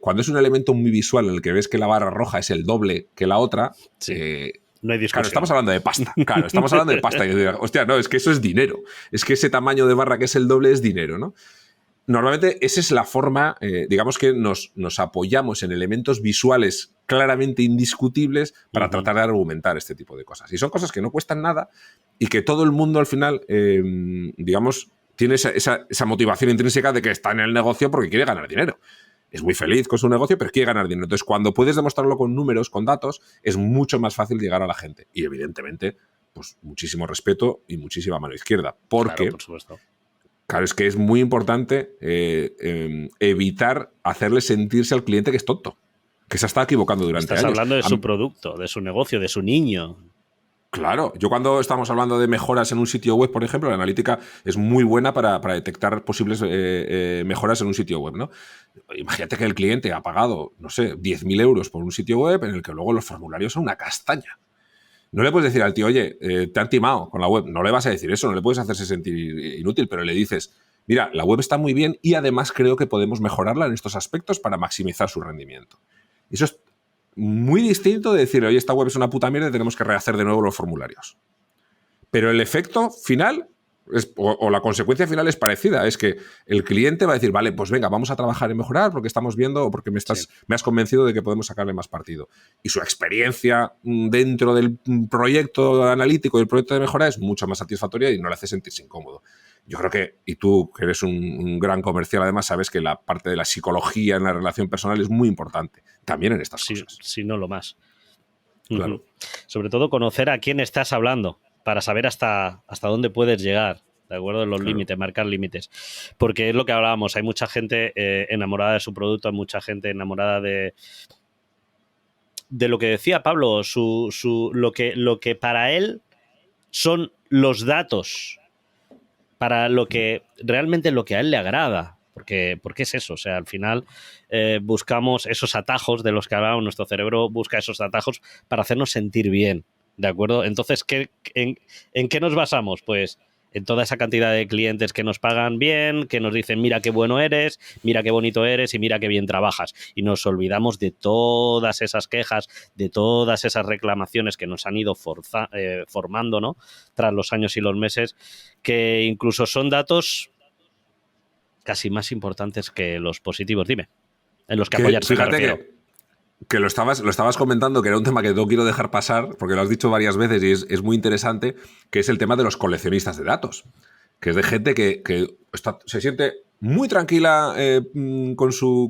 Cuando es un elemento muy visual en el que ves que la barra roja es el doble que la otra, sí. No hay discusión. Claro, estamos hablando de pasta. Claro, estamos hablando de pasta. Y yo digo, hostia, no, es que eso es dinero. Es que ese tamaño de barra que es el doble es dinero, ¿no? Normalmente esa es la forma, digamos que nos apoyamos en elementos visuales claramente indiscutibles para tratar de argumentar este tipo de cosas. Y son cosas que no cuestan nada y que todo el mundo al final, digamos, tiene esa motivación intrínseca de que está en el negocio porque quiere ganar dinero. Es muy feliz con su negocio, pero quiere ganar dinero. Entonces, cuando puedes demostrarlo con números, con datos, es mucho más fácil llegar a la gente. Y, evidentemente, pues muchísimo respeto y muchísima mano izquierda. Porque, claro, por supuesto. Claro, es que es muy importante evitar hacerle sentirse al cliente que es tonto, que se está equivocando durante años. Estás hablando de su producto, de su negocio, de su niño. Claro, yo cuando estamos hablando de mejoras en un sitio web, por ejemplo, la analítica es muy buena para detectar posibles mejoras en un sitio web, ¿no? Imagínate que el cliente ha pagado, no sé, 10.000 euros por un sitio web en el que luego los formularios son una castaña. No le puedes decir al tío, oye, te han timado con la web. No le vas a decir eso, no le puedes hacerse sentir inútil, pero le dices, mira, la web está muy bien y además creo que podemos mejorarla en estos aspectos para maximizar su rendimiento. Eso es muy distinto de decir, oye, esta web es una puta mierda y tenemos que rehacer de nuevo los formularios. Pero el efecto final o la consecuencia final es parecida. Es que el cliente va a decir, vale, pues venga, vamos a trabajar en mejorar porque estamos viendo o porque me has convencido de que podemos sacarle más partido. Y su experiencia dentro del proyecto analítico y el proyecto de mejora es mucho más satisfactoria y no le hace sentirse incómodo. Yo creo que, y tú que eres un gran comercial, además sabes que la parte de la psicología en la relación personal es muy importante, también en estas cosas. Sí, no lo más. Claro. Sobre todo conocer a quién estás hablando para saber hasta dónde puedes llegar, ¿de acuerdo? En los límites, marcar límites. Porque es lo que hablábamos, hay mucha gente enamorada de su producto, hay mucha gente enamorada de lo que decía Pablo, lo que para él son los datos, para lo que realmente lo que a él le agrada. Porque es eso, o sea, al final buscamos esos atajos de los que hablábamos, nuestro cerebro busca esos atajos para hacernos sentir bien, ¿de acuerdo? Entonces, ¿en qué nos basamos? Pues en toda esa cantidad de clientes que nos pagan bien, que nos dicen, mira qué bueno eres, mira qué bonito eres y mira qué bien trabajas. Y nos olvidamos de todas esas quejas, de todas esas reclamaciones que nos han ido formando, ¿no? Tras los años y los meses, que incluso son datos casi más importantes que los positivos. Dime, en los que apoyarse. Fíjate que lo estabas comentando, que era un tema que no quiero dejar pasar, porque lo has dicho varias veces y es muy interesante, que es el tema de los coleccionistas de datos, que es de gente que se siente muy tranquila con su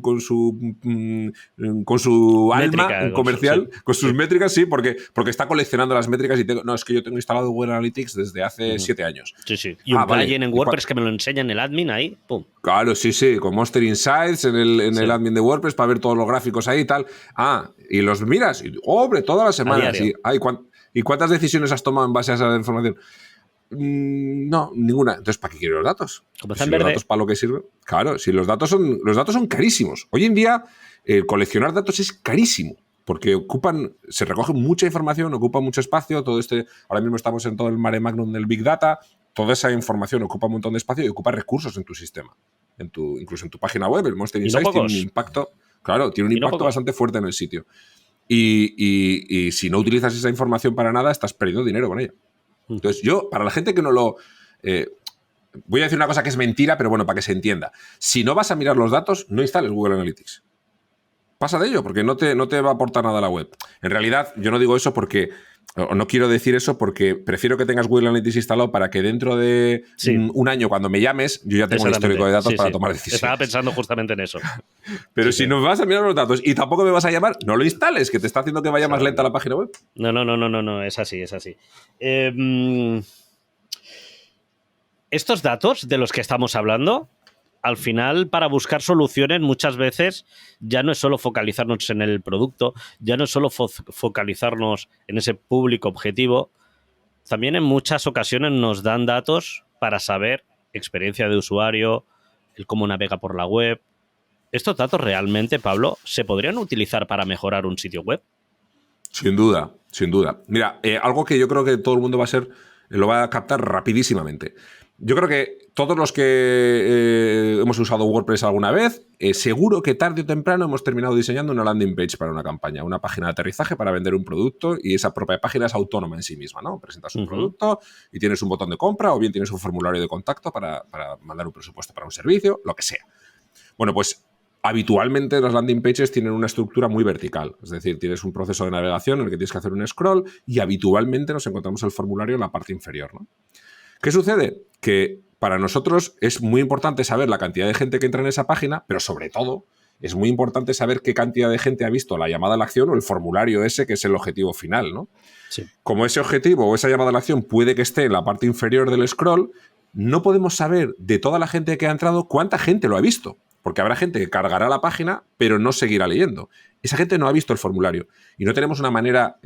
métrica, alma comercial, con sus métricas, sí, porque está coleccionando las métricas y es que yo tengo instalado Google Analytics desde hace 7 años. Sí. Y un plugin en WordPress que me lo enseña en el admin ahí, pum. Claro, sí, con Monster Insights en el admin de WordPress para ver todos los gráficos ahí y tal. Y los miras, y, hombre, todas las semanas. ¿Y cuántas decisiones has tomado en base a esa información? No, ninguna. Entonces, ¿para qué quiero los datos? Como si los datos para lo que sirven. Claro, si los datos son carísimos. Hoy en día, coleccionar datos es carísimo, porque se recoge mucha información, ocupa mucho espacio, ahora mismo estamos en todo el mare magnum del Big Data, toda esa información ocupa un montón de espacio y ocupa recursos en tu sistema, incluso en tu página web. El Monster Insights tiene un impacto, bastante fuerte en el sitio. Y si no utilizas esa información para nada, estás perdiendo dinero con ella. Entonces yo, para la gente que no lo... voy a decir una cosa que es mentira, pero bueno, para que se entienda. Si no vas a mirar los datos, no instales Google Analytics. Pasa de ello, porque no te va a aportar nada a la web. En realidad, yo no digo eso porque... O no quiero decir eso porque prefiero que tengas Google Analytics instalado para que dentro de un año, cuando me llames, yo ya tengo un histórico de datos para tomar decisiones. Estaba pensando justamente en eso. Pero si no vas a mirar los datos y tampoco me vas a llamar, no lo instales, que te está haciendo que vaya más lenta la página web. No, es así. Estos datos de los que estamos hablando, al final, para buscar soluciones, muchas veces ya no es solo focalizarnos en el producto, ya no es solo focalizarnos en ese público objetivo, también en muchas ocasiones nos dan datos para saber experiencia de usuario, el cómo navega por la web. ¿Estos datos realmente, Pablo, se podrían utilizar para mejorar un sitio web? Sin duda. Mira, algo que yo creo que todo el mundo lo va a captar rapidísimamente. Yo creo que todos los que hemos usado WordPress alguna vez, seguro que tarde o temprano hemos terminado diseñando una landing page para una campaña, una página de aterrizaje para vender un producto, y esa propia página es autónoma en sí misma, ¿no? Presentas un producto y tienes un botón de compra, o bien tienes un formulario de contacto para mandar un presupuesto para un servicio, lo que sea. Bueno, pues habitualmente las landing pages tienen una estructura muy vertical, es decir, tienes un proceso de navegación en el que tienes que hacer un scroll y habitualmente nos encontramos el formulario en la parte inferior, ¿no? ¿Qué sucede? Que para nosotros es muy importante saber la cantidad de gente que entra en esa página, pero sobre todo es muy importante saber qué cantidad de gente ha visto la llamada a la acción o el formulario ese que es el objetivo final, ¿no? Sí. Como ese objetivo o esa llamada a la acción puede que esté en la parte inferior del scroll, no podemos saber de toda la gente que ha entrado cuánta gente lo ha visto, porque habrá gente que cargará la página pero no seguirá leyendo. Esa gente no ha visto el formulario y no tenemos una manera,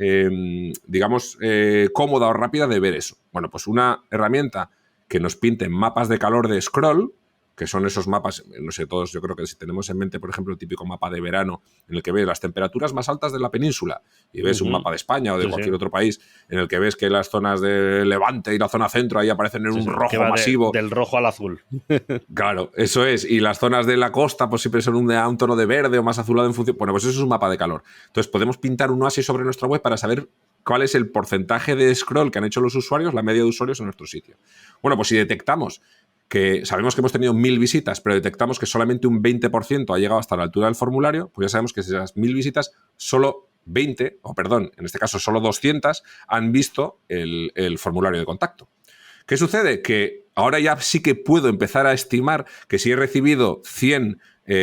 cómoda o rápida de ver eso. Bueno, pues una herramienta que nos pinte mapas de calor de scroll, que son esos mapas, no sé, todos, yo creo que si tenemos en mente, por ejemplo, el típico mapa de verano en el que ves las temperaturas más altas de la península y ves un mapa de España o de cualquier otro país en el que ves que las zonas de Levante y la zona centro ahí aparecen en un rojo masivo. Del rojo al azul. Claro, eso es. Y las zonas de la costa pues siempre son un tono de verde o más azulado en función... Bueno, pues eso es un mapa de calor. Entonces podemos pintar un oasis sobre nuestra web para saber cuál es el porcentaje de scroll que han hecho los usuarios, la media de usuarios en nuestro sitio. Bueno, pues si detectamos que sabemos que hemos tenido 1000 visitas, pero detectamos que solamente un 20% ha llegado hasta la altura del formulario, pues ya sabemos que de esas 1000 visitas, solo 20, en este caso solo 200, han visto el formulario de contacto. ¿Qué sucede? Que ahora ya sí que puedo empezar a estimar que si he recibido 100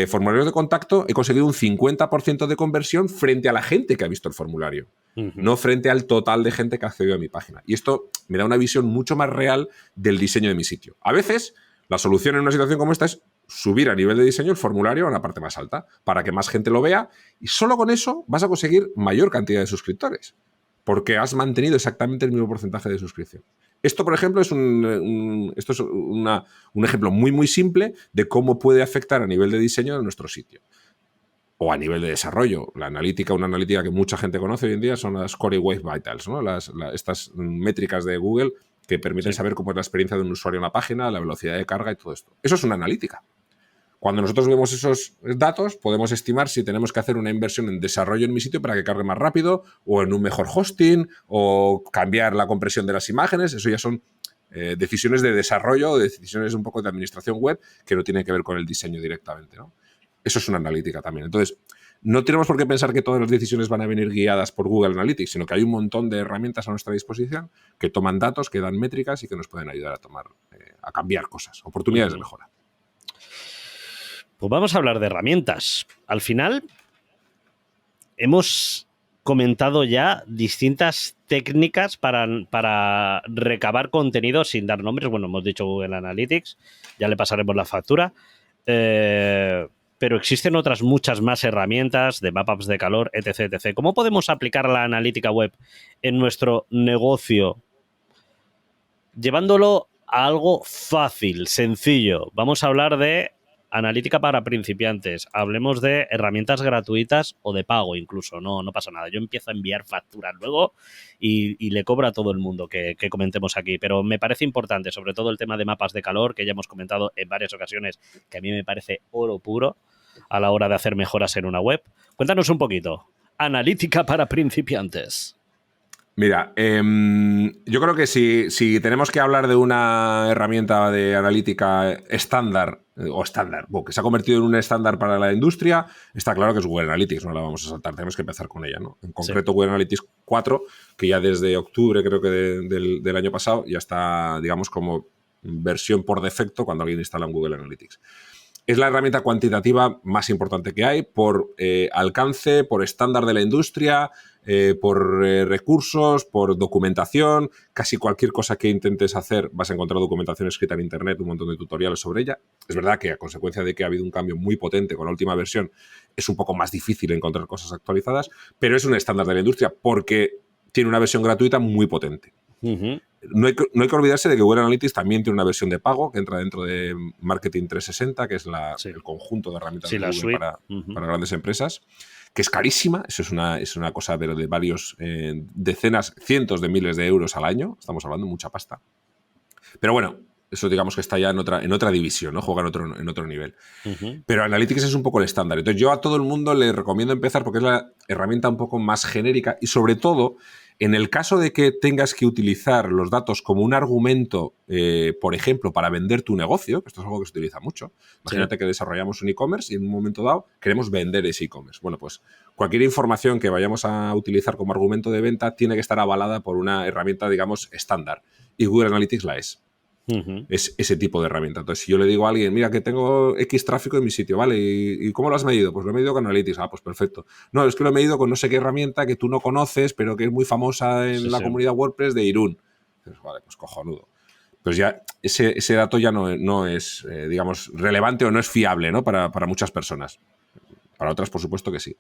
formularios de contacto, he conseguido un 50% de conversión frente a la gente que ha visto el formulario, no frente al total de gente que ha accedido a mi página. Y esto me da una visión mucho más real del diseño de mi sitio. A veces, la solución en una situación como esta es subir a nivel de diseño el formulario a una parte más alta para que más gente lo vea, y solo con eso vas a conseguir mayor cantidad de suscriptores, porque has mantenido exactamente el mismo porcentaje de suscripción. Esto, por ejemplo, es un ejemplo muy, muy simple de cómo puede afectar a nivel de diseño de nuestro sitio. O a nivel de desarrollo. Una analítica que mucha gente conoce hoy en día son las Core Web Vitals, ¿no? Estas métricas de Google que permiten saber cómo es la experiencia de un usuario en la página, la velocidad de carga y todo esto. Eso es una analítica. Cuando nosotros vemos esos datos, podemos estimar si tenemos que hacer una inversión en desarrollo en mi sitio para que cargue más rápido, o en un mejor hosting, o cambiar la compresión de las imágenes. Eso ya son decisiones de desarrollo, decisiones un poco de administración web que no tienen que ver con el diseño directamente, ¿no? Eso es una analítica también. Entonces, no tenemos por qué pensar que todas las decisiones van a venir guiadas por Google Analytics, sino que hay un montón de herramientas a nuestra disposición que toman datos, que dan métricas y que nos pueden ayudar a cambiar cosas, oportunidades de mejora. Pues vamos a hablar de herramientas. Al final, hemos comentado ya distintas técnicas para recabar contenido sin dar nombres. Bueno, hemos dicho Google Analytics, ya le pasaremos la factura. Pero existen otras muchas más herramientas de mapas de calor, etc, etc. ¿Cómo podemos aplicar la analítica web en nuestro negocio? Llevándolo a algo fácil, sencillo. Vamos a hablar de analítica para principiantes, hablemos de herramientas gratuitas o de pago incluso, no pasa nada. Yo empiezo a enviar facturas luego y le cobro a todo el mundo que comentemos aquí, pero me parece importante, sobre todo el tema de mapas de calor, que ya hemos comentado en varias ocasiones, que a mí me parece oro puro a la hora de hacer mejoras en una web. Cuéntanos un poquito. Analítica para principiantes. Mira, yo creo que si tenemos que hablar de una herramienta de analítica estándar, que se ha convertido en un estándar para la industria, está claro que es Google Analytics, no la vamos a saltar, tenemos que empezar con ella, ¿no? En concreto, sí. Google Analytics 4, que ya desde octubre, creo que del año pasado, ya está, digamos, como versión por defecto cuando alguien instala un Google Analytics. Es la herramienta cuantitativa más importante que hay por alcance, por estándar de la industria, por recursos, por documentación. Casi cualquier cosa que intentes hacer vas a encontrar documentación escrita en internet, un montón de tutoriales sobre ella. Es verdad que a consecuencia de que ha habido un cambio muy potente con la última versión, es un poco más difícil encontrar cosas actualizadas, pero es un estándar de la industria porque tiene una versión gratuita muy potente. Uh-huh. No hay que olvidarse de que Google Analytics también tiene una versión de pago que entra dentro de Marketing 360, que es el conjunto de herramientas de Google para grandes empresas, que es carísima. Eso es una cosa pero de varios decenas, cientos de miles de euros al año. Estamos hablando de mucha pasta. Pero bueno, eso digamos que está ya en otra división, ¿no? Juega en otro nivel. Uh-huh. Pero Analytics es un poco el estándar. Entonces yo a todo el mundo le recomiendo empezar porque es la herramienta un poco más genérica y sobre todo en el caso de que tengas que utilizar los datos como un argumento, por ejemplo, para vender tu negocio, que esto es algo que se utiliza mucho. Imagínate que desarrollamos un e-commerce y en un momento dado queremos vender ese e-commerce. Bueno, pues cualquier información que vayamos a utilizar como argumento de venta tiene que estar avalada por una herramienta, digamos, estándar. Y Google Analytics la es. Uh-huh. Es ese tipo de herramienta. Entonces, si yo le digo a alguien, mira, que tengo X tráfico en mi sitio, ¿vale? ¿Y cómo lo has medido? Pues lo he medido con Analytics. Ah, pues perfecto. No, es que lo he medido con no sé qué herramienta que tú no conoces, pero que es muy famosa en la comunidad WordPress de Irún. Entonces, vale, pues cojonudo. Pues ya ese dato ya no es, digamos, relevante o no es fiable, ¿no? Para muchas personas. Para otras, por supuesto que sí.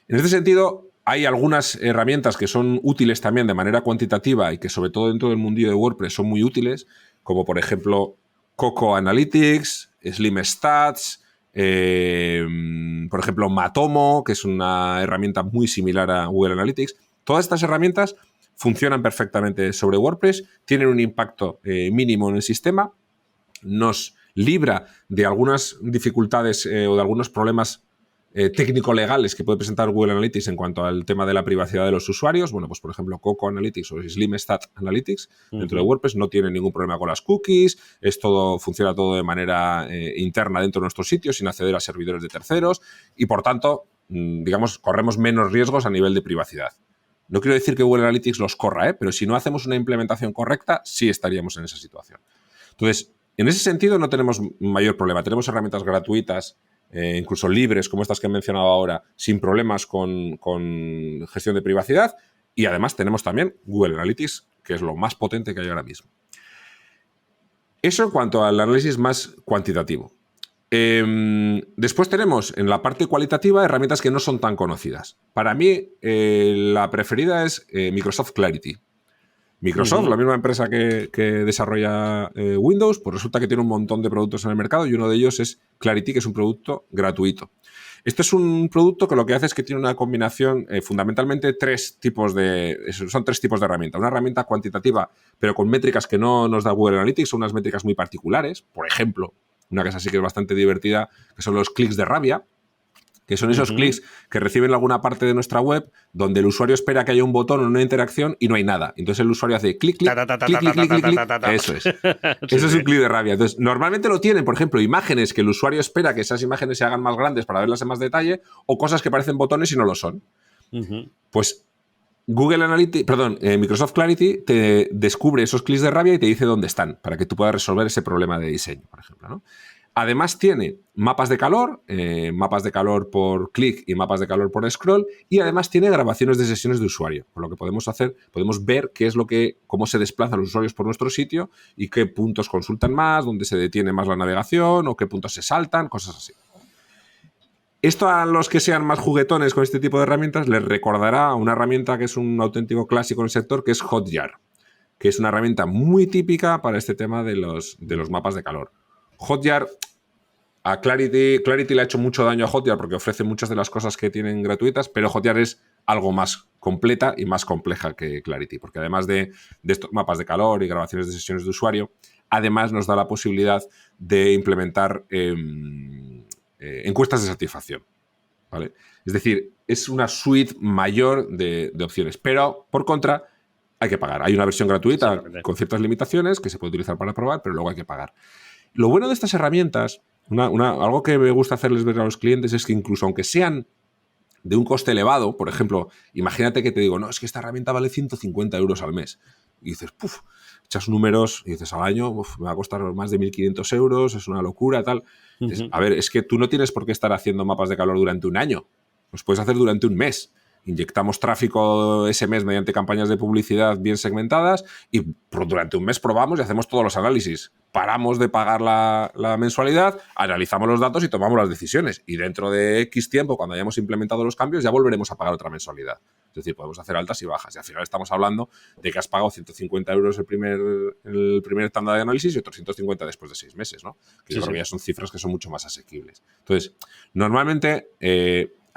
En este sentido, hay algunas herramientas que son útiles también de manera cuantitativa y que sobre todo dentro del mundillo de WordPress son muy útiles, como por ejemplo Coco Analytics, Slim Stats, por ejemplo Matomo, que es una herramienta muy similar a Google Analytics. Todas estas herramientas funcionan perfectamente sobre WordPress, tienen un impacto mínimo en el sistema, nos libra de algunas dificultades o de algunos problemas técnico-legales que puede presentar Google Analytics en cuanto al tema de la privacidad de los usuarios. Bueno, pues por ejemplo, Coco Analytics o Slim Stat Analytics dentro de WordPress no tienen ningún problema con las cookies, funciona todo de manera interna dentro de nuestro sitio sin acceder a servidores de terceros y por tanto, digamos, corremos menos riesgos a nivel de privacidad. No quiero decir que Google Analytics los corra, pero si no hacemos una implementación correcta, sí estaríamos en esa situación. Entonces, en ese sentido no tenemos mayor problema. Tenemos herramientas gratuitas, incluso libres, como estas que he mencionado ahora, sin problemas con gestión de privacidad. Y además tenemos también Google Analytics, que es lo más potente que hay ahora mismo. Eso en cuanto al análisis más cuantitativo. Después tenemos en la parte cualitativa herramientas que no son tan conocidas. Para mí, la preferida es Microsoft Clarity. Microsoft, la misma empresa que desarrolla Windows, pues resulta que tiene un montón de productos en el mercado y uno de ellos es Clarity, que es un producto gratuito. Este es un producto que lo que hace es que tiene una combinación, fundamentalmente son tres tipos de herramientas. Una herramienta cuantitativa, pero con métricas que no nos da Google Analytics, son unas métricas muy particulares. Por ejemplo, una que es así que es bastante divertida, que son los clics de rabia, que son esos clics que reciben alguna parte de nuestra web donde el usuario espera que haya un botón o una interacción y no hay nada. Entonces el usuario hace clic, clic, clic, clic, clic, clic. Eso es. Eso es un clic de rabia. Entonces, normalmente lo tienen, por ejemplo, imágenes que el usuario espera que esas imágenes se hagan más grandes para verlas en más detalle o cosas que parecen botones y no lo son. Pues Microsoft Clarity te descubre esos clics de rabia y te dice dónde están para que tú puedas resolver ese problema de diseño, por ejemplo, ¿no? Además tiene mapas de calor por clic y mapas de calor por scroll y además tiene grabaciones de sesiones de usuario. Con lo que podemos ver cómo se desplazan los usuarios por nuestro sitio y qué puntos consultan más, dónde se detiene más la navegación o qué puntos se saltan, cosas así. Esto a los que sean más juguetones con este tipo de herramientas les recordará una herramienta que es un auténtico clásico en el sector, que es Hotjar, que es una herramienta muy típica para este tema de los mapas de calor. Hotjar, a Clarity le ha hecho mucho daño a Hotjar porque ofrece muchas de las cosas que tienen gratuitas, pero Hotjar es algo más completa y más compleja que Clarity, porque además de estos mapas de calor y grabaciones de sesiones de usuario, además nos da la posibilidad de implementar encuestas de satisfacción, ¿vale? Es decir, es una suite mayor de opciones, pero por contra hay que pagar. Hay una versión gratuita con ciertas limitaciones que se puede utilizar para probar, pero luego hay que pagar. Lo bueno de estas herramientas, algo que me gusta hacerles ver a los clientes es que incluso aunque sean de un coste elevado, por ejemplo, imagínate que te digo, no, es que esta herramienta vale 150 euros al mes. Y dices, puf, echas números y dices, al año me va a costar más de 1.500 euros, es una locura, tal. Dices, a ver, es que tú no tienes por qué estar haciendo mapas de calor durante un año. Los puedes hacer durante un mes. Inyectamos tráfico ese mes mediante campañas de publicidad bien segmentadas y durante un mes probamos y hacemos todos los análisis. Paramos de pagar la mensualidad, analizamos los datos y tomamos las decisiones. Y dentro de X tiempo, cuando hayamos implementado los cambios, ya volveremos a pagar otra mensualidad. Es decir, podemos hacer altas y bajas. Y al final estamos hablando de que has pagado 150 euros el primer tanda de análisis y otros 150 después de 6 meses, ¿no? Que yo creo que ya son cifras que son mucho más asequibles. Entonces, normalmente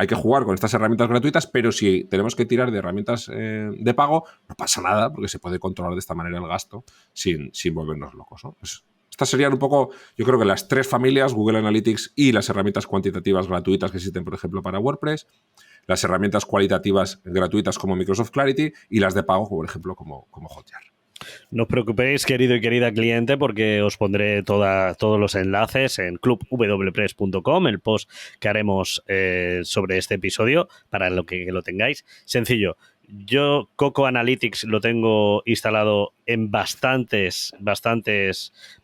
hay que jugar con estas herramientas gratuitas, pero si tenemos que tirar de herramientas de pago, no pasa nada, porque se puede controlar de esta manera el gasto sin volvernos locos, ¿no? Pues estas serían un poco, yo creo que las 3 familias, Google Analytics y las herramientas cuantitativas gratuitas que existen, por ejemplo, para WordPress, las herramientas cualitativas gratuitas como Microsoft Clarity y las de pago, por ejemplo, como Hotjar. No os preocupéis, querido y querida cliente, porque os pondré todos los enlaces en clubwpress.com, el post que haremos sobre este episodio, para lo que lo tengáis. Sencillo, yo Coco Analytics lo tengo instalado en bastantes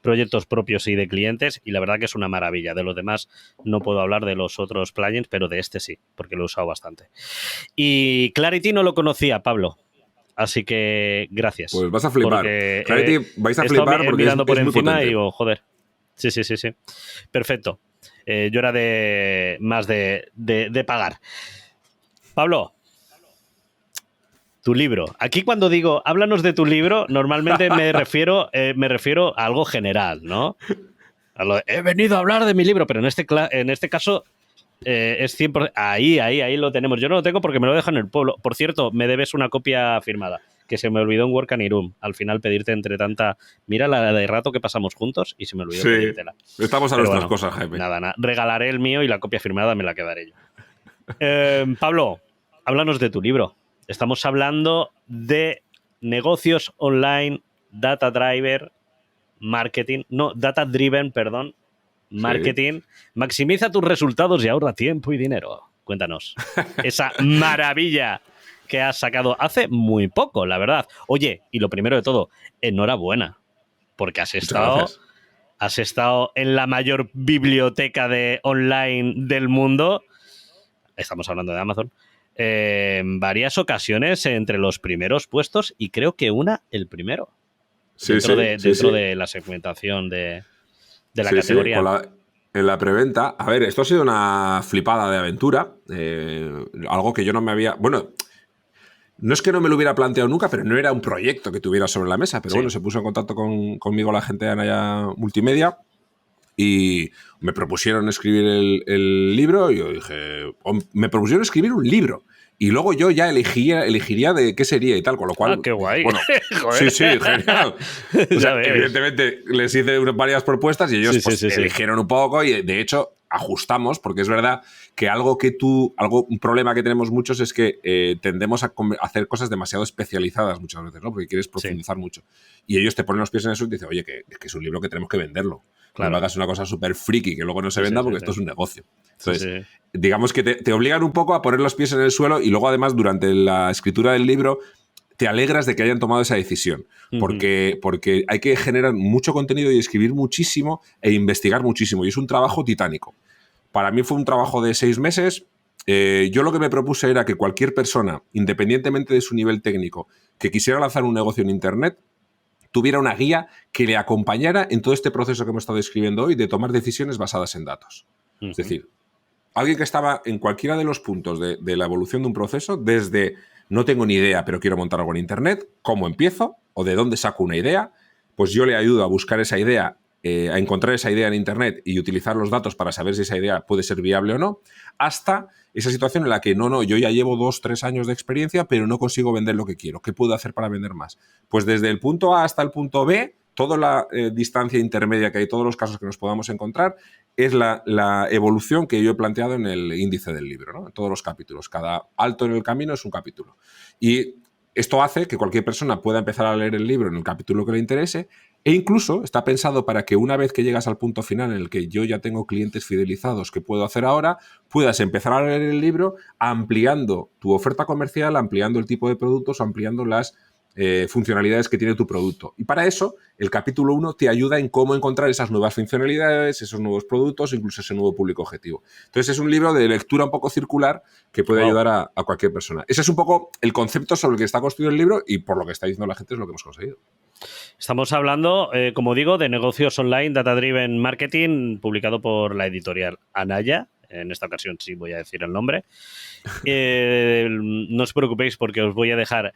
proyectos propios y de clientes, y la verdad que es una maravilla. De los demás no puedo hablar de los otros plugins, pero de este sí, porque lo he usado bastante. Y Clarity no lo conocía, Pablo. Así que gracias. Pues vas a flipar. Clarity, vais a flipar porque mirando por es muy encima potente. Y digo, joder. Sí. Perfecto. Yo era más de pagar. Pablo, tu libro. Aquí cuando digo, háblanos de tu libro, normalmente me refiero a algo general, ¿no? He venido a hablar de mi libro, pero en este caso es 100%. Ahí lo tenemos. Yo no lo tengo porque me lo dejan en el pueblo. Por cierto, me debes una copia firmada, que se me olvidó en Work and Irum. Al final pedirte entre tanta... Mira la de rato que pasamos juntos y se me olvidó pedírtela. Estamos a nuestras cosas, Jaime. Nada. Regalaré el mío y la copia firmada me la quedaré yo. Pablo, háblanos de tu libro. Estamos hablando de negocios online, data driven, perdón. Marketing, maximiza tus resultados y ahorra tiempo y dinero. Cuéntanos. Esa maravilla que has sacado hace muy poco, la verdad. Oye, y lo primero de todo, enhorabuena, porque has estado en la mayor biblioteca online del mundo. Estamos hablando de Amazon. En varias ocasiones entre los primeros puestos y creo que el primero. Dentro de la segmentación de la categoría. En la preventa. A ver, esto ha sido una flipada de aventura. Algo que yo no me había... Bueno, no es que no me lo hubiera planteado nunca, pero no era un proyecto que tuviera sobre la mesa. Pero bueno, se puso en contacto conmigo la gente de Anaya Multimedia y me propusieron escribir el libro. Y yo dije... Me propusieron escribir un libro. Y luego yo ya elegiría de qué sería y tal, con lo cual... ¡Qué guay! Bueno, sí, genial. O sea, evidentemente les hice varias propuestas y ellos eligieron un poco y de hecho ajustamos, porque es verdad que un problema que tenemos muchos es que tendemos a hacer cosas demasiado especializadas muchas veces, ¿no? Porque quieres profundizar mucho. Y ellos te ponen los pies en eso y te dicen, oye, que es un libro que tenemos que venderlo. Claro. No hagas una cosa súper friki que luego no se venda porque esto es un negocio. Entonces, digamos que te obligan un poco a poner los pies en el suelo y luego además durante la escritura del libro te alegras de que hayan tomado esa decisión. Porque hay que generar mucho contenido y escribir muchísimo e investigar muchísimo. Y es un trabajo titánico. Para mí fue un trabajo de 6 meses. Yo lo que me propuse era que cualquier persona, independientemente de su nivel técnico, que quisiera lanzar un negocio en Internet, tuviera una guía que le acompañara en todo este proceso que hemos estado describiendo hoy de tomar decisiones basadas en datos. Es decir, alguien que estaba en cualquiera de los puntos de la evolución de un proceso, desde no tengo ni idea, pero quiero montar algo en Internet, ¿cómo empiezo? ¿O de dónde saco una idea? Pues yo le ayudo a buscar esa idea a encontrar esa idea en Internet y utilizar los datos para saber si esa idea puede ser viable o no, hasta esa situación en la que yo ya llevo 2-3 años de experiencia, pero no consigo vender lo que quiero. ¿Qué puedo hacer para vender más? Pues desde el punto A hasta el punto B, toda la distancia intermedia que hay, todos los casos que nos podamos encontrar, es la evolución que yo he planteado en el índice del libro, ¿no? En todos los capítulos. Cada alto en el camino es un capítulo. Y esto hace que cualquier persona pueda empezar a leer el libro en el capítulo que le interese, e incluso está pensado para que una vez que llegas al punto final en el que yo ya tengo clientes fidelizados, ¿qué puedo hacer ahora? Puedas empezar a leer el libro ampliando tu oferta comercial, ampliando el tipo de productos, ampliando las funcionalidades que tiene tu producto. Y para eso, el capítulo 1 te ayuda en cómo encontrar esas nuevas funcionalidades, esos nuevos productos, incluso ese nuevo público objetivo. Entonces, es un libro de lectura un poco circular que puede ayudar a cualquier persona. Ese es un poco el concepto sobre el que está construido el libro y por lo que está diciendo la gente es lo que hemos conseguido. Estamos hablando, como digo, de negocios online, data-driven marketing, publicado por la editorial Anaya. En esta ocasión sí voy a decir el nombre. No os preocupéis porque os voy a dejar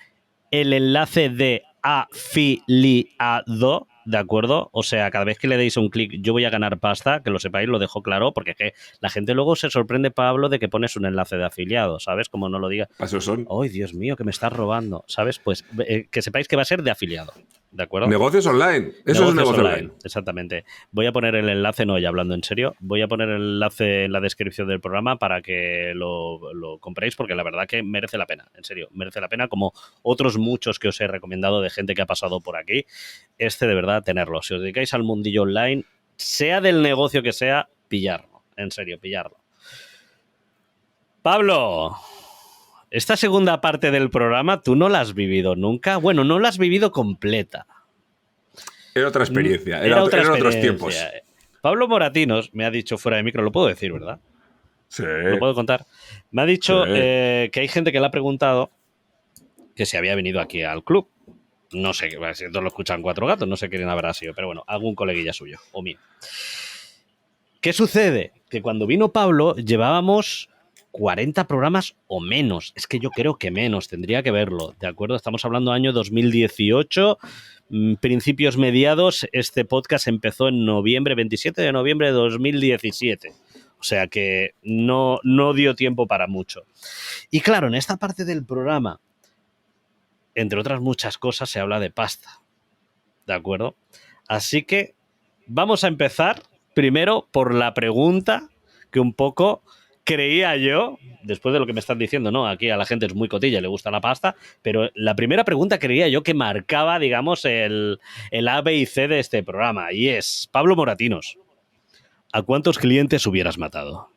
el enlace de afiliado, ¿de acuerdo? O sea, cada vez que le deis un clic, yo voy a ganar pasta, que lo sepáis, lo dejo claro, porque que la gente luego se sorprende, Pablo, de que pones un enlace de afiliado, ¿sabes? Como no lo diga. Esos son. ¡Ay, Dios mío, que me estás robando! ¿Sabes? Pues que sepáis que va a ser de afiliado. ¿De acuerdo? Negocios online. Eso es un negocio online. Exactamente. Voy a poner el enlace, no, ya hablando en serio, voy a poner el enlace en la descripción del programa para que lo compréis, porque la verdad que merece la pena, en serio, merece la pena, como otros muchos que os he recomendado de gente que ha pasado por aquí. De verdad, tenerlo. Si os dedicáis al mundillo online, sea del negocio que sea, pillarlo. En serio, pillarlo. Pablo, esta segunda parte del programa tú no la has vivido nunca. Bueno, no la has vivido completa. Era otra experiencia. Eran otros tiempos. Pablo Moratinos me ha dicho fuera de micro, lo puedo decir, ¿verdad? Sí. Lo puedo contar. Me ha dicho que hay gente que le ha preguntado que si había venido aquí al club. No sé, si todos lo escuchan 4 gatos, no sé quién habrá sido, pero bueno, algún coleguilla suyo o mío. ¿Qué sucede? Que cuando vino Pablo llevábamos 40 programas o menos. Es que yo creo que menos, tendría que verlo, ¿de acuerdo? Estamos hablando año 2018, principios mediados. Este podcast empezó en 27 de noviembre de 2017. O sea que no dio tiempo para mucho. Y claro, en esta parte del programa, entre otras muchas cosas, se habla de pasta, ¿de acuerdo? Así que vamos a empezar primero por la pregunta que un poco creía yo, después de lo que me están diciendo, ¿no? Aquí a la gente es muy cotilla, le gusta la pasta, pero la primera pregunta creía yo que marcaba, digamos, el A, B y C de este programa, y es, Pablo Moratinos, ¿a cuántos clientes hubieras matado?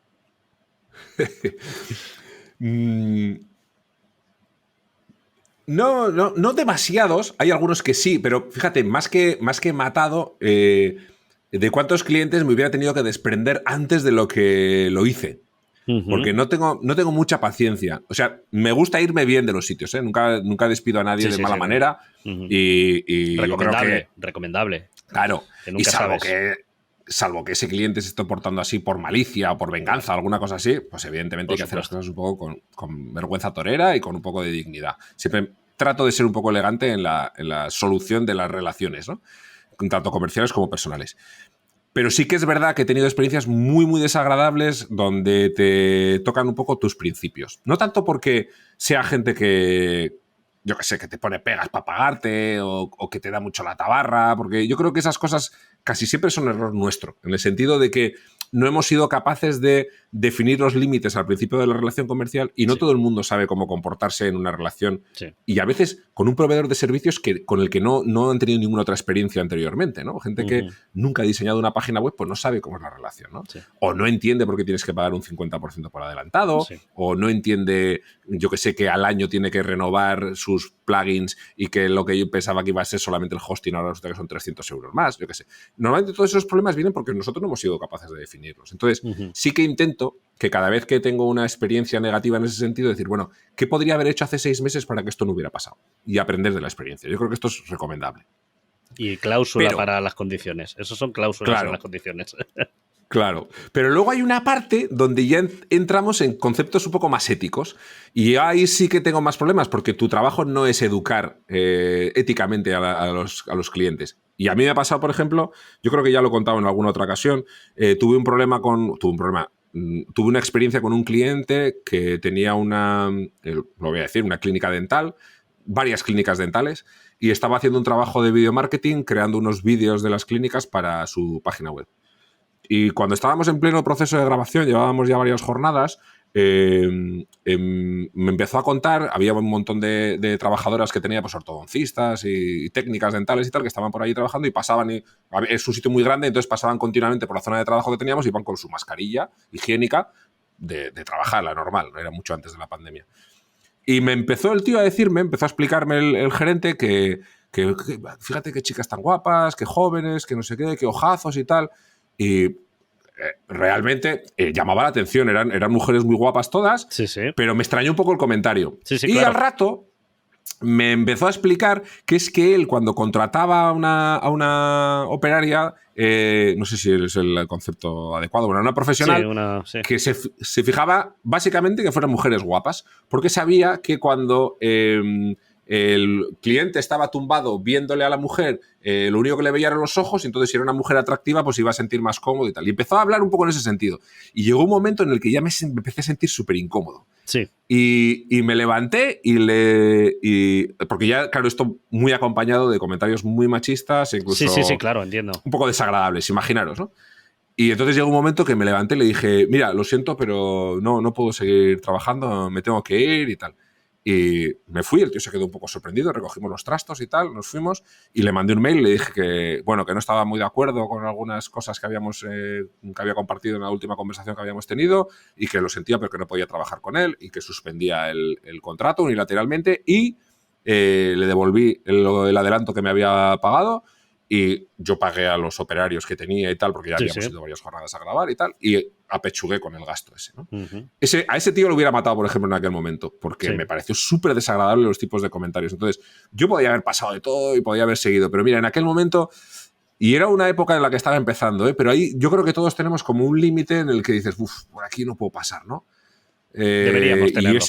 No demasiados, hay algunos que sí, pero fíjate, más que matado, de cuántos clientes me hubiera tenido que desprender antes de lo que lo hice. Porque no tengo mucha paciencia. O sea, me gusta irme bien de los sitios, ¿eh? Nunca despido a nadie de mala manera. Y recomendable. Claro, y salvo que ese cliente se esté portando así por malicia o por venganza, alguna cosa así, pues evidentemente hay que hacer las cosas un poco con vergüenza torera y con un poco de dignidad. Siempre trato de ser un poco elegante en la solución de las relaciones, ¿no? Tanto comerciales como personales. Pero sí que es verdad que he tenido experiencias muy, muy desagradables donde te tocan un poco tus principios. No tanto porque sea gente que, yo qué sé, que te pone pegas para pagarte o que te da mucho la tabarra, porque yo creo que esas cosas casi siempre son error nuestro, en el sentido de que no hemos sido capaces de definir los límites al principio de la relación comercial y no todo el mundo sabe cómo comportarse en una relación. Sí. Y a veces con un proveedor de servicios con el que no han tenido ninguna otra experiencia anteriormente, ¿no? Gente que nunca ha diseñado una página web, pues no sabe cómo es la relación, ¿no? Sí. O no entiende por qué tienes que pagar un 50% por adelantado, o no entiende, yo que sé, que al año tiene que renovar sus plugins y que lo que yo pensaba que iba a ser solamente el hosting ahora resulta que son 300 euros más, yo que sé. Normalmente todos esos problemas vienen porque nosotros no hemos sido capaces de definirlos. Entonces, sí que intento que cada vez que tengo una experiencia negativa en ese sentido, decir, bueno, ¿qué podría haber hecho hace 6 meses para que esto no hubiera pasado? Y aprender de la experiencia. Yo creo que esto es recomendable. Y cláusula para las condiciones. Esos son cláusulas en las condiciones. Claro, pero luego hay una parte donde ya entramos en conceptos un poco más éticos y ahí sí que tengo más problemas porque tu trabajo no es educar éticamente a los clientes Y a mí me ha pasado, por ejemplo, yo creo que ya lo he contado en alguna otra ocasión, tuve una experiencia con un cliente que tenía lo voy a decir, una clínica dental, varias clínicas dentales, y estaba haciendo un trabajo de video marketing, creando unos vídeos de las clínicas para su página web. Y cuando estábamos en pleno proceso de grabación, llevábamos ya varias jornadas, me empezó a contar, había un montón de trabajadoras que tenía, pues ortodoncistas y técnicas dentales y tal, que estaban por ahí trabajando y pasaban, es un sitio muy grande, entonces pasaban continuamente por la zona de trabajo que teníamos y iban con su mascarilla higiénica de trabajar, la normal, no era mucho antes de la pandemia. Y me empezó el tío a empezó a explicarme el gerente que fíjate qué chicas tan guapas, qué jóvenes, que no sé qué ojazos y tal. Y realmente llamaba la atención, eran mujeres muy guapas todas, Sí, sí. pero me extrañó un poco el comentario. Sí, sí, y claro. al rato me empezó a explicar que es que él, cuando contrataba a una operaria, no sé si es el concepto adecuado, bueno, una profesional, sí. que se fijaba básicamente que fueran mujeres guapas, porque sabía que cuando el cliente estaba tumbado viéndole a la mujer, lo único que le veía eran los ojos, y entonces si era una mujer atractiva, pues iba a sentir más cómodo y tal. Y empezó a hablar un poco en ese sentido. Y llegó un momento en el que ya me empecé a sentir súper incómodo. Sí. Y me levanté porque ya, claro, esto muy acompañado de comentarios muy machistas e incluso Sí, claro, entiendo. un poco desagradables, imaginaros, ¿no? Y entonces llegó un momento que me levanté y le dije, mira, lo siento, pero no puedo seguir trabajando, me tengo que ir y tal. Y me fui, el tío se quedó un poco sorprendido, recogimos los trastos y tal, nos fuimos y le mandé un mail y le dije que no estaba muy de acuerdo con algunas cosas que había compartido en la última conversación que habíamos tenido y que lo sentía pero que no podía trabajar con él y que suspendía el contrato unilateralmente y le devolví el adelanto que me había pagado. Y yo pagué a los operarios que tenía y tal, porque ya habíamos ido varias jornadas a grabar y tal, y apechugué con el gasto ese, ¿no? Uh-huh. A ese tío lo hubiera matado, por ejemplo, en aquel momento, porque me pareció súper desagradable los tipos de comentarios. Entonces, yo podía haber pasado de todo y podía haber seguido, pero mira, en aquel momento, y era una época en la que estaba empezando, pero ahí yo creo que todos tenemos como un límite en el que dices, por aquí no puedo pasar, ¿no? Deberíamos tenerlo.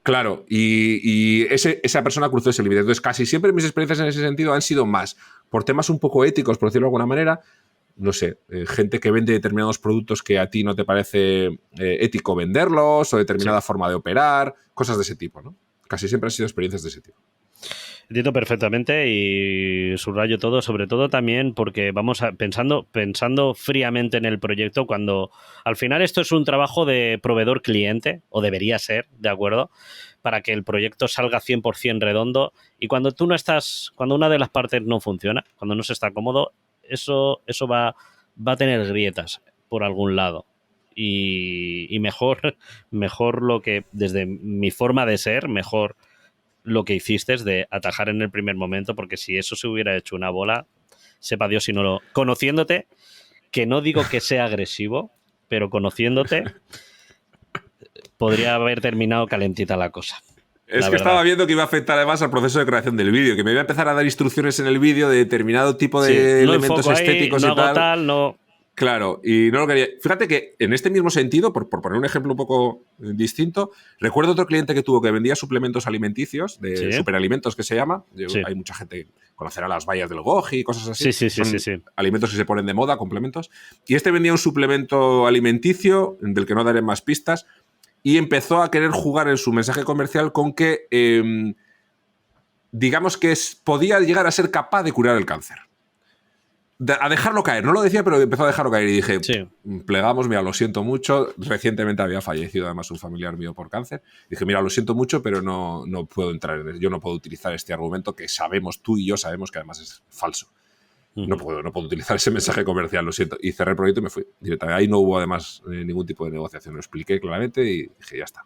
Claro, esa persona cruzó ese límite. Entonces, casi siempre mis experiencias en ese sentido han sido más por temas un poco éticos, por decirlo de alguna manera. No sé, gente que vende determinados productos que a ti no te parece ético venderlos, o determinada forma de operar, cosas de ese tipo, ¿no? Casi siempre han sido experiencias de ese tipo. Entiendo perfectamente y subrayo todo, sobre todo también porque vamos pensando fríamente en el proyecto, cuando al final esto es un trabajo de proveedor-cliente, o debería ser, ¿de acuerdo? Para que el proyecto salga 100% redondo, y cuando cuando una de las partes no funciona, cuando no se está cómodo, eso va a tener grietas por algún lado. Y mejor lo que, desde mi forma de ser, mejor lo que hiciste es de atajar en el primer momento, porque si eso se hubiera hecho una bola, sepa Dios si no lo... Conociéndote, que no digo que sea agresivo, pero conociéndote, podría haber terminado calentita la cosa. Es que estaba viendo que iba a afectar además al proceso de creación del vídeo, que me iba a empezar a dar instrucciones en el vídeo de determinado tipo de elementos estéticos ahí, y tal. No. Claro, y no lo quería. Fíjate que en este mismo sentido, por poner un ejemplo un poco distinto, recuerdo otro cliente que tuvo que vendía suplementos alimenticios, de superalimentos que se llama. Hay mucha gente que conocerá las vallas del goji y cosas así. Sí. Alimentos que se ponen de moda, complementos. Y este vendía un suplemento alimenticio, del que no daré más pistas, y empezó a querer jugar en su mensaje comercial con que, digamos que podía llegar a ser capaz de curar el cáncer. A dejarlo caer, no lo decía, pero empezó a dejarlo caer y dije, plegamos, mira, lo siento mucho. Recientemente había fallecido además un familiar mío por cáncer. Dije, mira, lo siento mucho, pero no puedo entrar en eso. Yo no puedo utilizar este argumento que sabemos, tú y yo sabemos que además es falso. No puedo utilizar ese mensaje comercial, lo siento. Y cerré el proyecto y me fui directamente. Ahí no hubo además ningún tipo de negociación. Lo expliqué claramente y dije, ya está.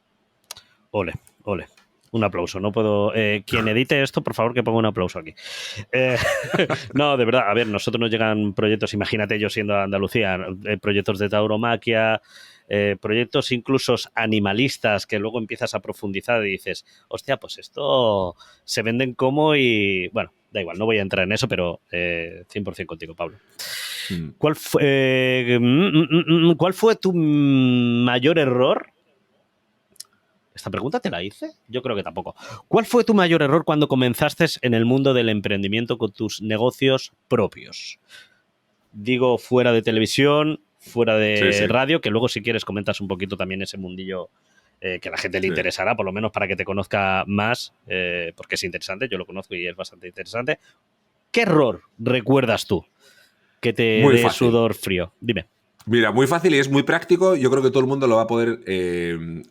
Ole. Un aplauso. No puedo... quien edite esto, por favor, que ponga un aplauso aquí. No, de verdad, a ver, nosotros nos llegan proyectos, imagínate yo siendo Andalucía, proyectos de tauromaquia, proyectos incluso animalistas, que luego empiezas a profundizar y dices, hostia, pues esto se venden como y... Bueno, da igual, no voy a entrar en eso, pero 100% contigo, Pablo. ¿Cuál fue tu mayor error? ¿Esta pregunta te la hice? Yo creo que tampoco. ¿Cuál fue tu mayor error cuando comenzaste en el mundo del emprendimiento con tus negocios propios? Digo, fuera de televisión, fuera de radio, que luego si quieres comentas un poquito también ese mundillo que a la gente le interesará, por lo menos para que te conozca más, porque es interesante, yo lo conozco y es bastante interesante. ¿Qué error recuerdas tú que te dé sudor frío? Dime. Mira, muy fácil y es muy práctico. Yo creo que todo el mundo lo va a poder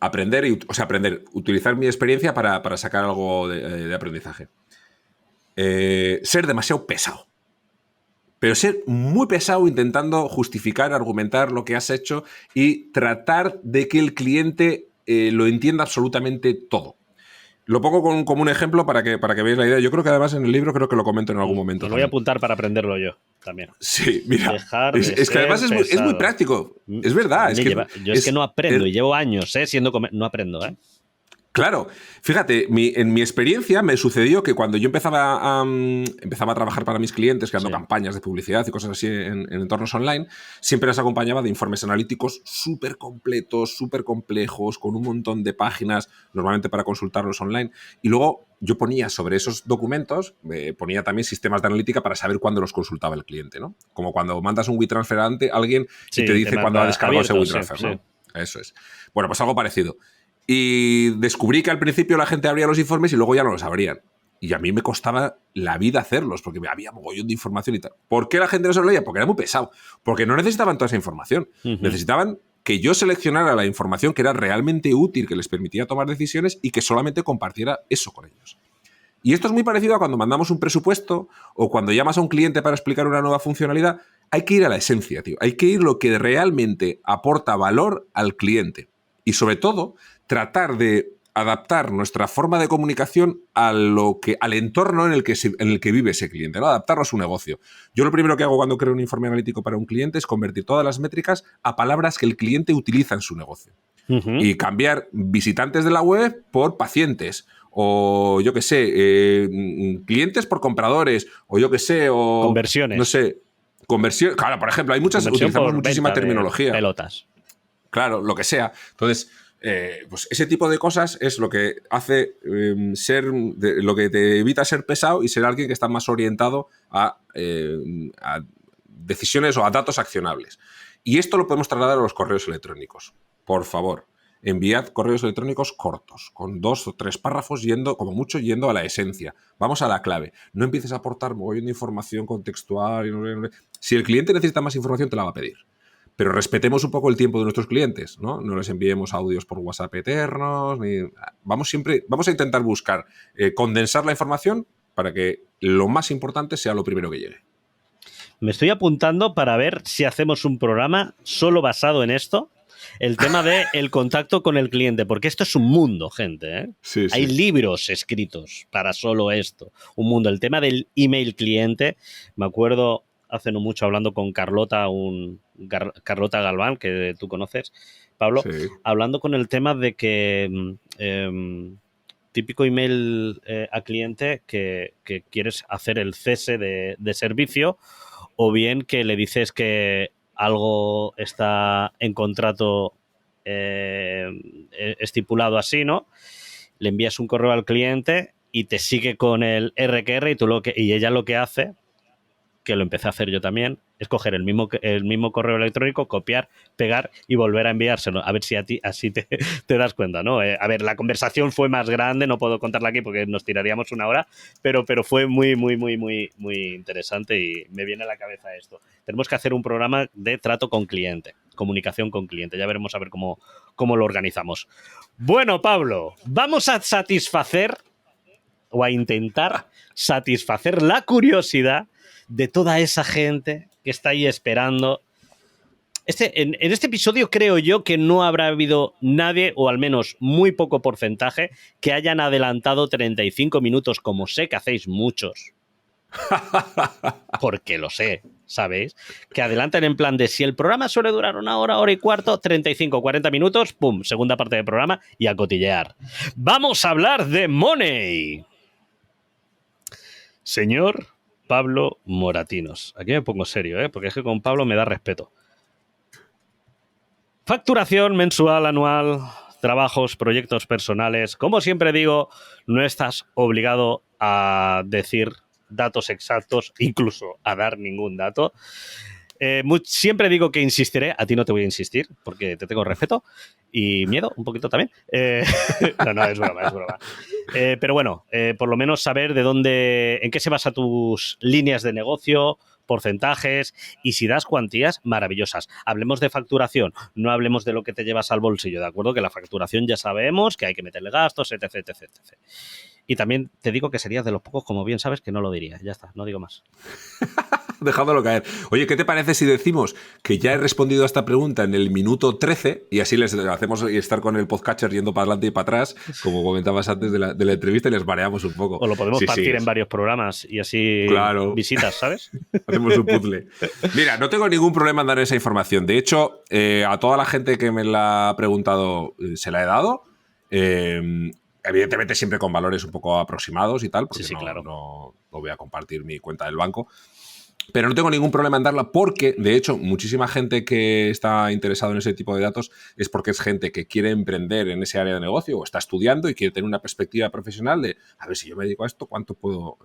aprender, utilizar mi experiencia para sacar algo de aprendizaje. Ser demasiado pesado. Pero ser muy pesado intentando justificar, argumentar lo que has hecho y tratar de que el cliente lo entienda absolutamente todo. Lo pongo como un ejemplo para que veáis la idea. Yo creo que además en el libro creo que lo comento en algún momento. Me lo voy a apuntar para aprenderlo yo también. Sí, mira. Es que además es muy práctico. Es verdad. Yo es que no aprendo y llevo años no aprendo, ¿eh? Claro, fíjate, en mi experiencia me sucedió que cuando yo empezaba a trabajar para mis clientes, creando campañas de publicidad y cosas así en entornos online, siempre las acompañaba de informes analíticos súper completos, súper complejos, con un montón de páginas, normalmente para consultarlos online. Y luego yo ponía sobre esos documentos, ponía también sistemas de analítica para saber cuándo los consultaba el cliente, ¿no? Como cuando mandas un WeTransfer a alguien y te dice cuándo ha descargado ese WeTransfer, ¿no? Eso es. Bueno, pues algo parecido. Y descubrí que al principio la gente abría los informes y luego ya no los abrían. Y a mí me costaba la vida hacerlos, porque había mogollón de información y tal. ¿Por qué la gente no se lo leía? Porque era muy pesado. Porque no necesitaban toda esa información. Necesitaban que yo seleccionara la información que era realmente útil, que les permitía tomar decisiones y que solamente compartiera eso con ellos. Y esto es muy parecido a cuando mandamos un presupuesto o cuando llamas a un cliente para explicar una nueva funcionalidad. Hay que ir a la esencia, tío. Hay que ir lo que realmente aporta valor al cliente. Y sobre todo, tratar de adaptar nuestra forma de comunicación al entorno en el que vive ese cliente, ¿no? Adaptarlo a su negocio. Yo lo primero que hago cuando creo un informe analítico para un cliente es convertir todas las métricas a palabras que el cliente utiliza en su negocio. Y cambiar visitantes de la web por pacientes. O yo qué sé, clientes por compradores. O yo qué sé, o... Conversiones. No sé. Conversión. Claro, por ejemplo, hay utilizamos muchísima terminología. Pelotas. Claro, lo que sea. Entonces, pues ese tipo de cosas es lo que hace lo que te evita ser pesado y ser alguien que está más orientado a decisiones o a datos accionables. Y esto lo podemos trasladar a los correos electrónicos. Por favor, enviad correos electrónicos cortos, con 2 o 3 párrafos, como mucho yendo a la esencia. Vamos a la clave. No empieces a aportar mogollón de información contextual. Si el cliente necesita más información, te la va a pedir. Pero respetemos un poco el tiempo de nuestros clientes, ¿no? No les enviemos audios por WhatsApp eternos. Vamos a intentar buscar condensar la información para que lo más importante sea lo primero que llegue. Me estoy apuntando para ver si hacemos un programa solo basado en esto, el tema del contacto con el cliente, porque esto es un mundo, gente, ¿eh? Sí. Hay libros escritos para solo esto, un mundo. El tema del email cliente, me acuerdo hace no mucho hablando con Carlota Galván, que tú conoces, Pablo, hablando con el tema de que típico email a cliente que quieres hacer el cese de servicio, o bien que le dices que algo está en contrato estipulado así, ¿no? Le envías un correo al cliente y te sigue con el RQR y ella lo que hace, que lo empecé a hacer yo también, es coger el mismo correo electrónico, copiar, pegar y volver a enviárselo. A ver si así te das cuenta, ¿no? A ver, la conversación fue más grande, no puedo contarla aquí porque nos tiraríamos una hora, pero fue muy, muy, muy, muy, muy interesante y me viene a la cabeza esto. Tenemos que hacer un programa de trato con cliente, comunicación con cliente. Ya veremos a ver cómo lo organizamos. Bueno, Pablo, vamos a satisfacer o a intentar satisfacer la curiosidad de toda esa gente que está ahí esperando. En este episodio creo yo que no habrá habido nadie, o al menos muy poco porcentaje, que hayan adelantado 35 minutos, como sé que hacéis muchos. Porque lo sé, ¿sabéis? Que adelantan en plan de si el programa suele durar 1 hora, 1 hora y cuarto, 35, 40 minutos, pum, segunda parte del programa y a cotillear. Vamos a hablar de Money. Señor Pablo Moratinos. Aquí me pongo serio, porque es que con Pablo me da respeto. Facturación mensual, anual, trabajos, proyectos personales. Como siempre digo, no estás obligado a decir datos exactos, incluso a dar ningún dato. Siempre digo que insistiré, a ti no te voy a insistir, porque te tengo respeto y miedo, un poquito también. No, es broma, es broma. Pero bueno, por lo menos saber en qué se basa tus líneas de negocio, porcentajes, y si das cuantías, maravillosas. Hablemos de facturación, no hablemos de lo que te llevas al bolsillo, ¿de acuerdo? Que la facturación ya sabemos que hay que meterle gastos, etc, etc, etc. Y también te digo que serías de los pocos, como bien sabes, que no lo diría. Ya está, no digo más. Dejándolo caer. Oye, ¿qué te parece si decimos que ya he respondido a esta pregunta en el minuto 13 y así les hacemos estar con el podcatcher yendo para adelante y para atrás, como comentabas antes de la entrevista, y les mareamos un poco? O lo podemos partir en varios programas y así visitas, ¿sabes? Hacemos un puzzle. Mira, no tengo ningún problema en dar esa información. De hecho, a toda la gente que me la ha preguntado se la he dado. Evidentemente siempre con valores un poco aproximados y tal, porque sí, claro. no voy a compartir mi cuenta del banco. Pero no tengo ningún problema en darla porque, de hecho, muchísima gente que está interesada en ese tipo de datos es porque es gente que quiere emprender en ese área de negocio o está estudiando y quiere tener una perspectiva profesional de, a ver, si yo me dedico a esto, ¿cuánto puedo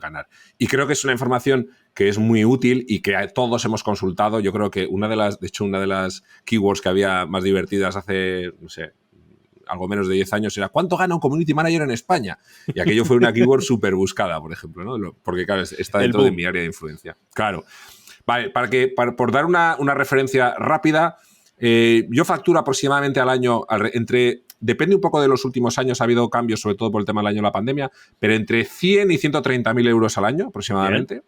ganar? Y creo que es una información que es muy útil y que todos hemos consultado. Yo creo que una de las keywords que había más divertidas hace, no sé, algo menos de 10 años era ¿cuánto gana un community manager en España? Y aquello fue una keyword súper buscada, por ejemplo, ¿no? Porque, claro, está dentro de mi área de influencia. Claro. Vale, por dar una referencia rápida, yo facturo aproximadamente al año, depende un poco de los últimos años, ha habido cambios, sobre todo por el tema del año de la pandemia, pero entre 100 y 130.000 euros al año aproximadamente,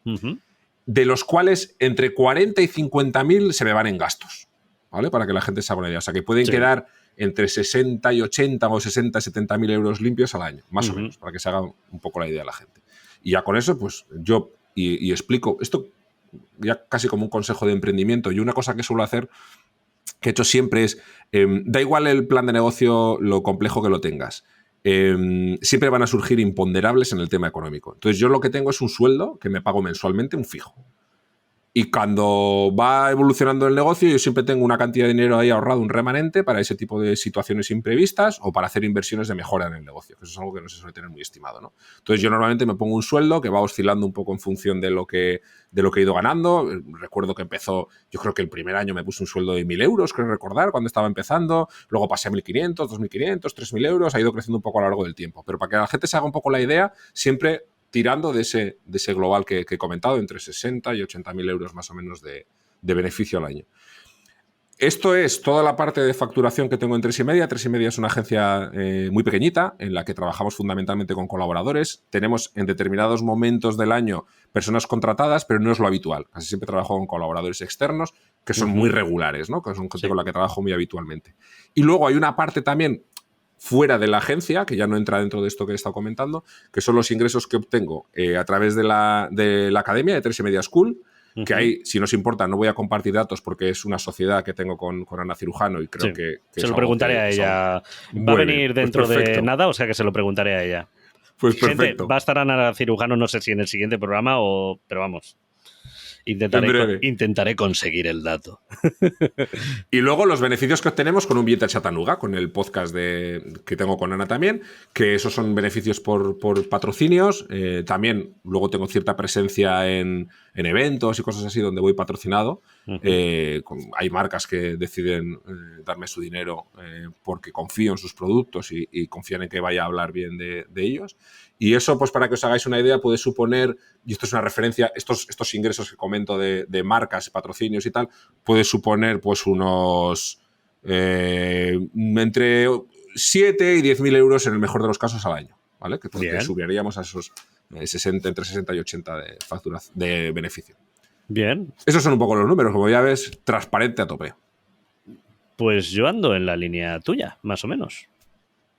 de los cuales entre 40 y 50.000 se me van en gastos, ¿vale? Para que la gente se haga una idea. O sea, que pueden quedar entre 60 y 80 o 60 y 70.000 euros limpios al año, más o menos, para que se haga un poco la idea la gente. Y ya con eso, pues yo y explico esto ya casi como un consejo de emprendimiento. Y una cosa que suelo hacer, que he hecho siempre es, da igual el plan de negocio, lo complejo que lo tengas, siempre van a surgir imponderables en el tema económico. Entonces yo lo que tengo es un sueldo que me pago mensualmente, un fijo. Y cuando va evolucionando el negocio, yo siempre tengo una cantidad de dinero ahí ahorrado, un remanente para ese tipo de situaciones imprevistas o para hacer inversiones de mejora en el negocio, que eso es algo que no se suele tener muy estimado, ¿no? Entonces yo normalmente me pongo un sueldo que va oscilando un poco en función de lo que he ido ganando. Recuerdo que empezó, yo creo que el primer año me puse un sueldo de 1.000 euros, creo recordar, cuando estaba empezando. Luego pasé a 1.500, 2.500, 3.000 euros. Ha ido creciendo un poco a lo largo del tiempo. Pero para que la gente se haga un poco la idea, siempre tirando de ese global que he comentado, entre 60 y 80.000 euros más o menos de beneficio al año. Esto es toda la parte de facturación que tengo en 3YMedia. 3YMedia es una agencia muy pequeñita en la que trabajamos fundamentalmente con colaboradores. Tenemos en determinados momentos del año personas contratadas, pero no es lo habitual. Casi siempre trabajo con colaboradores externos que son muy regulares, ¿no? Que son gente con la que trabajo muy habitualmente. Y luego hay una parte también fuera de la agencia, que ya no entra dentro de esto que he estado comentando, que son los ingresos que obtengo a través de la academia de 3YMedia School, que ahí, si nos importa, no voy a compartir datos porque es una sociedad que tengo con Ana Cirujano y creo que se lo preguntaré a ella. Va a venir dentro de nada, o sea que se lo preguntaré a ella. Pues perfecto. Gente, va a estar Ana Cirujano, no sé si en el siguiente programa pero vamos. Intentaré conseguir el dato. Y luego los beneficios que obtenemos con un billete a Chattanooga, con el podcast que tengo con Ana también, que esos son beneficios por patrocinios. También luego tengo cierta presencia en eventos y cosas así donde voy patrocinado. Hay marcas que deciden darme su dinero porque confío en sus productos y confían en que vaya a hablar bien de ellos. Y eso, pues para que os hagáis una idea, puede suponer, y esto es una referencia, estos ingresos que comento de marcas, patrocinios y tal, puede suponer pues unos entre 7 y 10.000 euros en el mejor de los casos al año, ¿vale? Que subiríamos a esos entre 60 y 80 de beneficio. Bien. Esos son un poco los números, como ya ves, transparente a tope. Pues yo ando en la línea tuya, más o menos.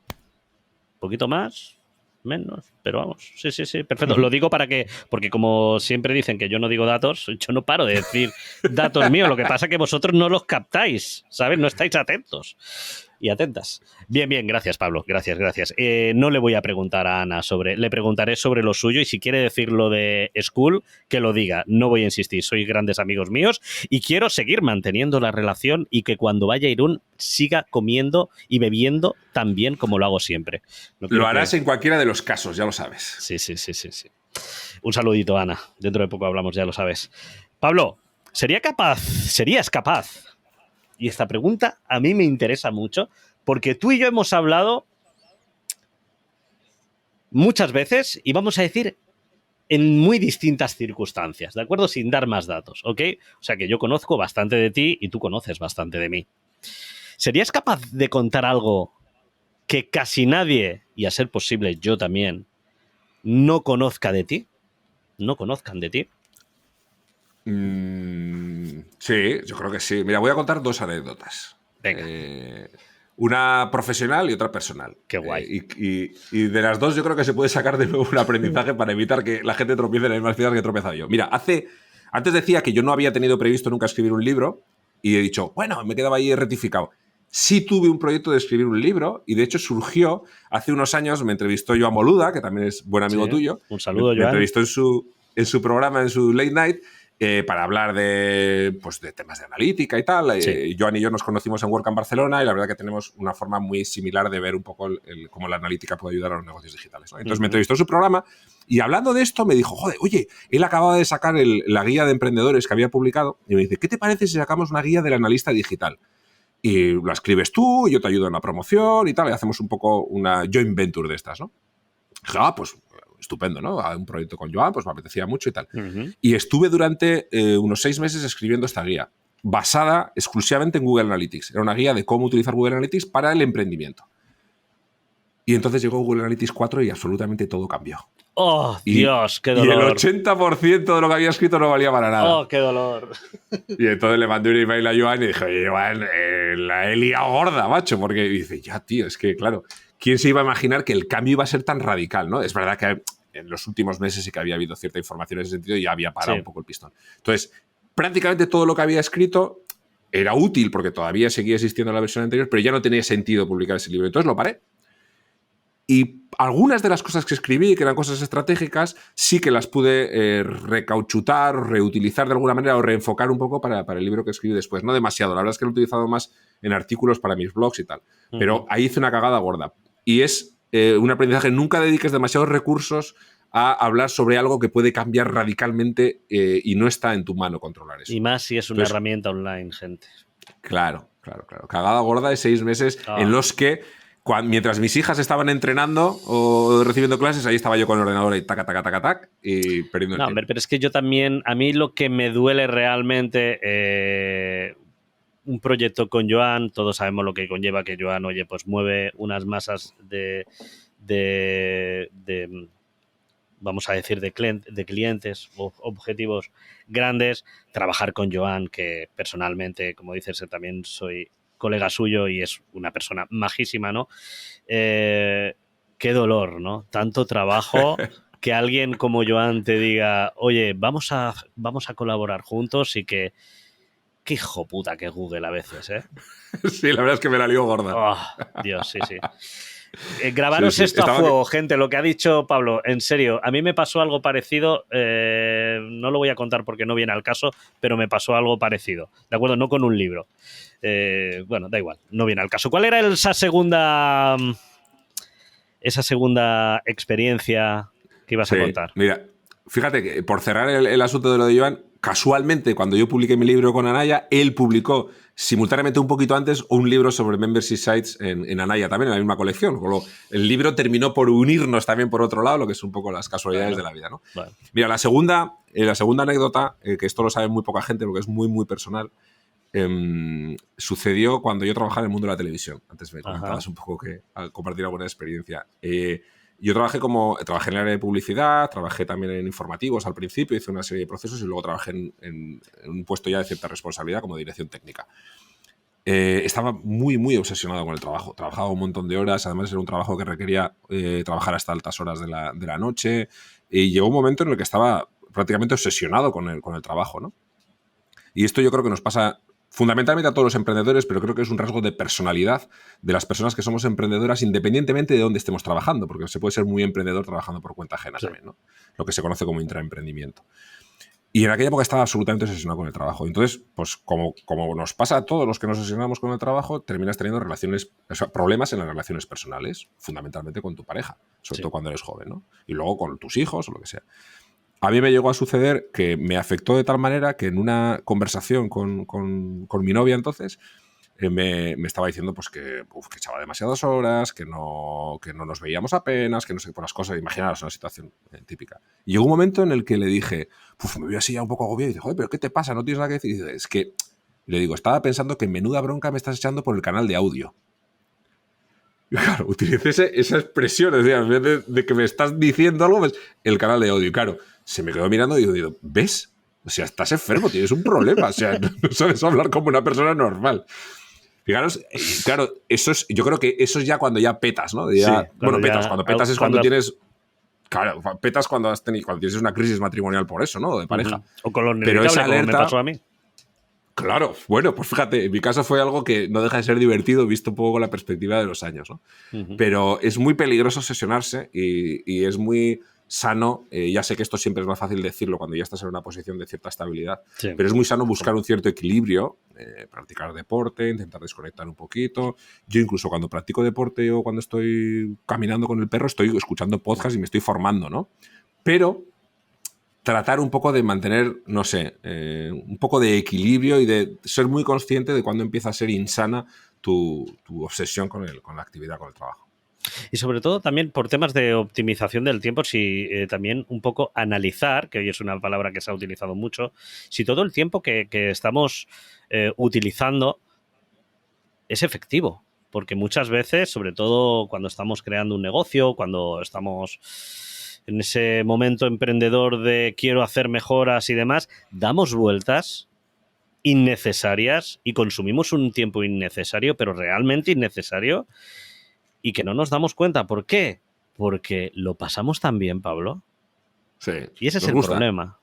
Un poquito más, menos, pero vamos, sí, perfecto. Lo digo porque como siempre dicen que yo no digo datos, yo no paro de decir datos míos, lo que pasa es que vosotros no los captáis, ¿sabes? No estáis atentos. y atentas. Bien, bien, gracias, Pablo. Gracias, gracias. No le voy a preguntar a Ana le preguntaré sobre lo suyo y si quiere decir lo de School, que lo diga. No voy a insistir, sois grandes amigos míos y quiero seguir manteniendo la relación y que cuando vaya a Irún siga comiendo y bebiendo tan bien como lo hago siempre. Lo harás en cualquiera de los casos, ya lo sabes. Sí. Un saludito, Ana. Dentro de poco hablamos, ya lo sabes. Pablo, ¿serías capaz? Y esta pregunta a mí me interesa mucho porque tú y yo hemos hablado muchas veces y vamos a decir en muy distintas circunstancias, ¿de acuerdo? Sin dar más datos, ¿ok? O sea que yo conozco bastante de ti y tú conoces bastante de mí. ¿Serías capaz de contar algo que casi nadie, y a ser posible yo también, no conozca de ti? ¿No conozcan de ti? Sí, yo creo que sí. Mira, voy a contar 2 anécdotas. Venga. Una profesional y otra personal. Qué guay. Y de las 2 yo creo que se puede sacar de nuevo un aprendizaje para evitar que la gente tropiece en las mismas piedras que he tropezado yo. Mira, antes decía que yo no había tenido previsto nunca escribir un libro y he dicho, bueno, me quedaba ahí rectificado. Sí tuve un proyecto de escribir un libro y de hecho surgió hace unos años, me entrevistó Joan Boluda, que también es buen amigo tuyo. Un saludo, Joan. Me entrevistó en su programa, en su late night, para hablar de temas de analítica y tal. Sí. Joan y yo nos conocimos en WordCamp Barcelona y la verdad que tenemos una forma muy similar de ver un poco cómo la analítica puede ayudar a los negocios digitales, ¿no? Entonces me entrevistó en su programa y hablando de esto me dijo, joder, oye, él acababa de sacar la guía de emprendedores que había publicado y me dice, ¿qué te parece si sacamos una guía del analista digital? Y la escribes tú, yo te ayudo en la promoción y tal, y hacemos un poco una joint venture de estas, ¿no? Dije, pues estupendo, ¿no? Un proyecto con Joan, pues me apetecía mucho y tal. Y estuve durante unos 6 meses escribiendo esta guía, basada exclusivamente en Google Analytics. Era una guía de cómo utilizar Google Analytics para el emprendimiento. Y entonces llegó Google Analytics 4 y absolutamente todo cambió. ¡Oh, Dios, qué dolor! Y el 80% de lo que había escrito no valía para nada. ¡Oh, qué dolor! Y entonces le mandé un email a Joan y dije, oye, Joan, la he liado gorda, macho. Porque dice, ya, tío, es que, claro, ¿quién se iba a imaginar que el cambio iba a ser tan radical, ¿no? Es verdad que en los últimos meses sí que había habido cierta información en ese sentido y ya había parado un poco el pistón. Entonces, prácticamente todo lo que había escrito era útil porque todavía seguía existiendo la versión anterior, pero ya no tenía sentido publicar ese libro. Entonces lo paré. Y algunas de las cosas que escribí, que eran cosas estratégicas, sí que las pude recauchutar, reutilizar de alguna manera o reenfocar un poco para el libro que escribí después. No demasiado, la verdad es que lo he utilizado más en artículos para mis blogs y tal. Pero ahí hice una cagada gorda. Y es un aprendizaje, nunca dediques demasiados recursos a hablar sobre algo que puede cambiar radicalmente y no está en tu mano controlar eso. Y más si es una herramienta online, gente. Claro. Cagada gorda de 6 meses en los que mientras mis hijas estaban entrenando o recibiendo clases, ahí estaba yo con el ordenador y tac, y perdiendo el tiempo. Hombre, pero es que yo también, a mí lo que me duele realmente, un proyecto con Joan, todos sabemos lo que conlleva que Joan, oye, pues mueve unas masas de vamos a decir, de clientes o objetivos grandes. Trabajar con Joan, que personalmente, como dices, también soy colega suyo y es una persona majísima, ¿no? Qué dolor, ¿no? Tanto trabajo que alguien como Joan te diga, oye, vamos a colaborar juntos y que... Qué hijo puta que es Google a veces, ¿eh? Sí, la verdad es que me la lío gorda. Oh, Dios, sí. Grabaros esto a fuego, gente, lo que ha dicho Pablo, en serio, a mí me pasó algo parecido, no lo voy a contar porque no viene al caso, pero me pasó algo parecido, ¿de acuerdo? No con un libro. Bueno, da igual, no viene al caso. ¿Cuál era esa segunda experiencia que ibas a contar? Mira, fíjate que por cerrar el asunto de lo de Joan, casualmente, cuando yo publiqué mi libro con Anaya, él publicó simultáneamente un poquito antes un libro sobre membership sites en Anaya, también en la misma colección. El libro terminó por unirnos también por otro lado, lo que es un poco las casualidades de la vida, ¿no? Vale. Mira, la segunda anécdota, que esto lo sabe muy poca gente porque es muy, muy personal, sucedió cuando yo trabajaba en el mundo de la televisión. Antes me comentabas un poco que al compartir alguna experiencia. Yo trabajé en el área de publicidad, trabajé también en informativos al principio, hice una serie de procesos y luego trabajé en un puesto ya de cierta responsabilidad como dirección técnica. Estaba muy, muy obsesionado con el trabajo. Trabajaba un montón de horas, además era un trabajo que requería trabajar hasta altas horas de la noche y llegó un momento en el que estaba prácticamente obsesionado con el trabajo, ¿no? Y esto yo creo que nos pasa fundamentalmente a todos los emprendedores, pero creo que es un rasgo de personalidad de las personas que somos emprendedoras independientemente de dónde estemos trabajando, porque se puede ser muy emprendedor trabajando por cuenta ajena también, ¿no? Lo que se conoce como intraemprendimiento. Y en aquella época estaba absolutamente obsesionado con el trabajo. Entonces, pues como nos pasa a todos los que nos obsesionamos con el trabajo, terminas teniendo problemas en las relaciones personales, fundamentalmente con tu pareja, sobre todo cuando eres joven, ¿no? Y luego con tus hijos o lo que sea. A mí me llegó a suceder que me afectó de tal manera que en una conversación con mi novia entonces me estaba diciendo pues que echaba demasiadas horas, que no nos veíamos apenas, que no sé, por las cosas. Imaginaros una situación típica. Y llegó un momento en el que le dije, me veo así ya un poco agobiado y dice, joder, ¿pero qué te pasa? ¿No tienes nada que decir? Y dice, es que, le digo, estaba pensando que menuda bronca me estás echando por el canal de audio. Y claro, utilicé esa expresión, es decir, en vez de que me estás diciendo algo, pues el canal de audio. Y claro, se me quedó mirando y digo, ¿ves? O sea, estás enfermo, tienes un problema. O sea, no sabes hablar como una persona normal. Fijaros, claro, yo creo que eso es ya cuando ya petas, ¿no? Cuando petas es cuando tienes... Claro, petas cuando tienes una crisis matrimonial por eso, ¿no? De pareja. O con los pero esa alerta, como me pasó a mí. Claro, bueno, pues fíjate, en mi caso fue algo que no deja de ser divertido visto un poco con la perspectiva de los años, ¿no? Pero es muy peligroso obsesionarse y es muy sano, ya sé que esto siempre es más fácil decirlo cuando ya estás en una posición de cierta estabilidad, pero es muy sano buscar un cierto equilibrio, practicar deporte, intentar desconectar un poquito. Yo incluso cuando practico deporte o cuando estoy caminando con el perro estoy escuchando podcast y me estoy formando, ¿no? Pero tratar un poco de mantener, no sé, un poco de equilibrio y de ser muy consciente de cuándo empieza a ser insana tu obsesión con la actividad, con el trabajo. Y sobre todo también por temas de optimización del tiempo, si también un poco analizar, que hoy es una palabra que se ha utilizado mucho, si todo el tiempo que estamos utilizando es efectivo. Porque muchas veces, sobre todo cuando estamos creando un negocio, cuando estamos en ese momento emprendedor de quiero hacer mejoras y demás, damos vueltas innecesarias y consumimos un tiempo innecesario, pero realmente innecesario, y que no nos damos cuenta. ¿Por qué? Porque lo pasamos tan bien, Pablo. Sí. Y ese es el problema.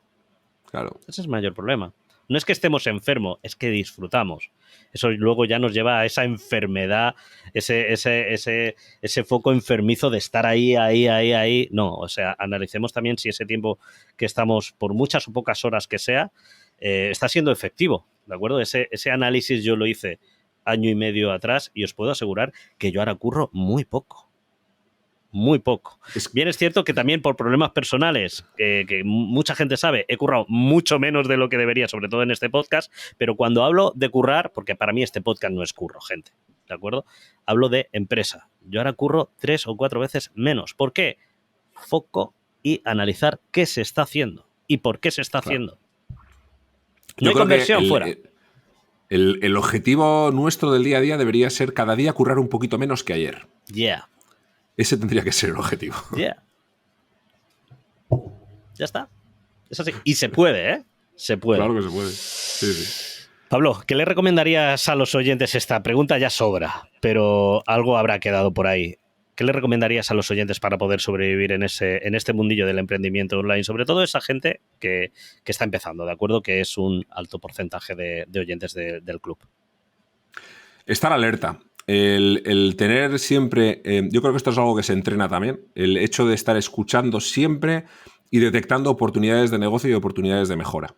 Claro. Ese es el mayor problema. No es que estemos enfermos, es que disfrutamos. Eso luego ya nos lleva a esa enfermedad, ese foco enfermizo de estar ahí. No, o sea, analicemos también si ese tiempo que estamos, por muchas o pocas horas que sea, está siendo efectivo, ¿de acuerdo? Ese análisis yo lo hice año y medio atrás y os puedo asegurar que yo ahora curro muy poco. Muy poco. Bien, es cierto que también por problemas personales, que mucha gente sabe, he currado mucho menos de lo que debería, sobre todo en este podcast, pero cuando hablo de currar, porque para mí este podcast no es curro, gente, ¿de acuerdo? Hablo de empresa. Yo ahora curro 3 o 4 veces menos. ¿Por qué? Foco y analizar qué se está haciendo y por qué se está haciendo. No hay conversión fuera. El objetivo nuestro del día a día debería ser cada día currar un poquito menos que ayer. Yeah. Ese tendría que ser el objetivo. Yeah. Ya está. Es así. Y se puede, ¿eh? Se puede. Claro que se puede. Sí. Pablo, ¿qué le recomendarías a los oyentes? Esta pregunta ya sobra, pero algo habrá quedado por ahí. ¿Qué le recomendarías a los oyentes para poder sobrevivir en este mundillo del emprendimiento online? Sobre todo esa gente que está empezando, ¿de acuerdo? Que es un alto porcentaje de oyentes del club. Estar alerta. El tener siempre... yo creo que esto es algo que se entrena también. El hecho de estar escuchando siempre y detectando oportunidades de negocio y oportunidades de mejora.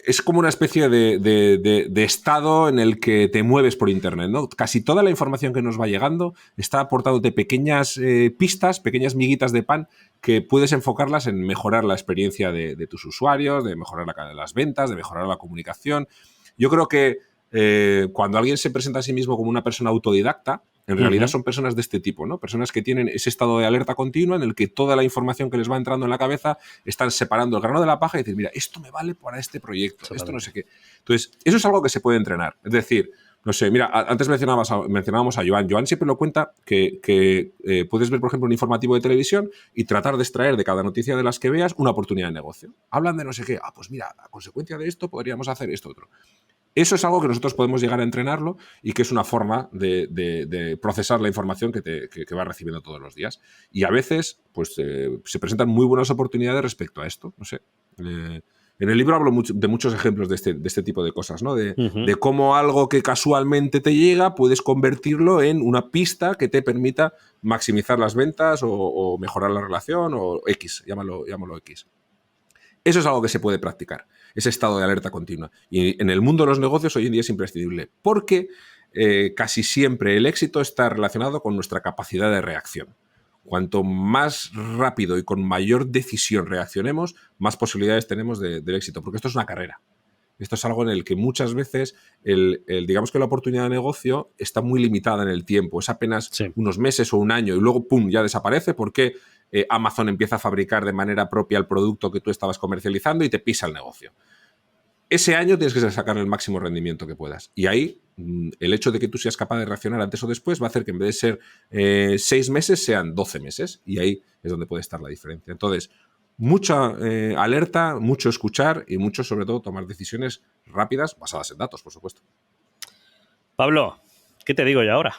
Es como una especie de estado en el que te mueves por Internet, ¿no? Casi toda la información que nos va llegando está aportándote pequeñas pistas, pequeñas miguitas de pan que puedes enfocarlas en mejorar la experiencia de tus usuarios, de mejorar las ventas, de mejorar la comunicación. Yo creo que cuando alguien se presenta a sí mismo como una persona autodidacta, en realidad son personas de este tipo, ¿no? Personas que tienen ese estado de alerta continua en el que toda la información que les va entrando en la cabeza están separando el grano de la paja y decir, mira, esto me vale para este proyecto, esto no sé qué. Entonces, eso es algo que se puede entrenar. Es decir, no sé, mira, antes mencionábamos a Joan. Joan siempre lo cuenta que puedes ver, por ejemplo, un informativo de televisión y tratar de extraer de cada noticia de las que veas una oportunidad de negocio. Hablan de no sé qué. Pues mira, a consecuencia de esto podríamos hacer esto otro. Eso es algo que nosotros podemos llegar a entrenarlo y que es una forma de procesar la información que vas recibiendo todos los días. Y a veces pues se presentan muy buenas oportunidades respecto a esto. No sé. En el libro hablo de muchos ejemplos de este tipo de cosas, ¿no? De cómo algo que casualmente te llega puedes convertirlo en una pista que te permita maximizar las ventas o mejorar la relación o X, llámalo X. Eso es algo que se puede practicar, ese estado de alerta continua. Y en el mundo de los negocios hoy en día es imprescindible, porque casi siempre el éxito está relacionado con nuestra capacidad de reacción. Cuanto más rápido y con mayor decisión reaccionemos, más posibilidades tenemos del éxito, porque esto es una carrera. Esto es algo en el que muchas veces digamos que la oportunidad de negocio está muy limitada en el tiempo. Es apenas unos meses o un año y luego, ¡pum!, ya desaparece porque Amazon empieza a fabricar de manera propia el producto que tú estabas comercializando y te pisa el negocio. Ese año tienes que sacar el máximo rendimiento que puedas. Y ahí, el hecho de que tú seas capaz de reaccionar antes o después va a hacer que en vez de ser 6 meses, sean 12 meses. Y ahí es donde puede estar la diferencia. Entonces, mucha alerta, mucho escuchar y mucho, sobre todo, tomar decisiones rápidas basadas en datos, por supuesto. Pablo, ¿qué te digo yo ahora?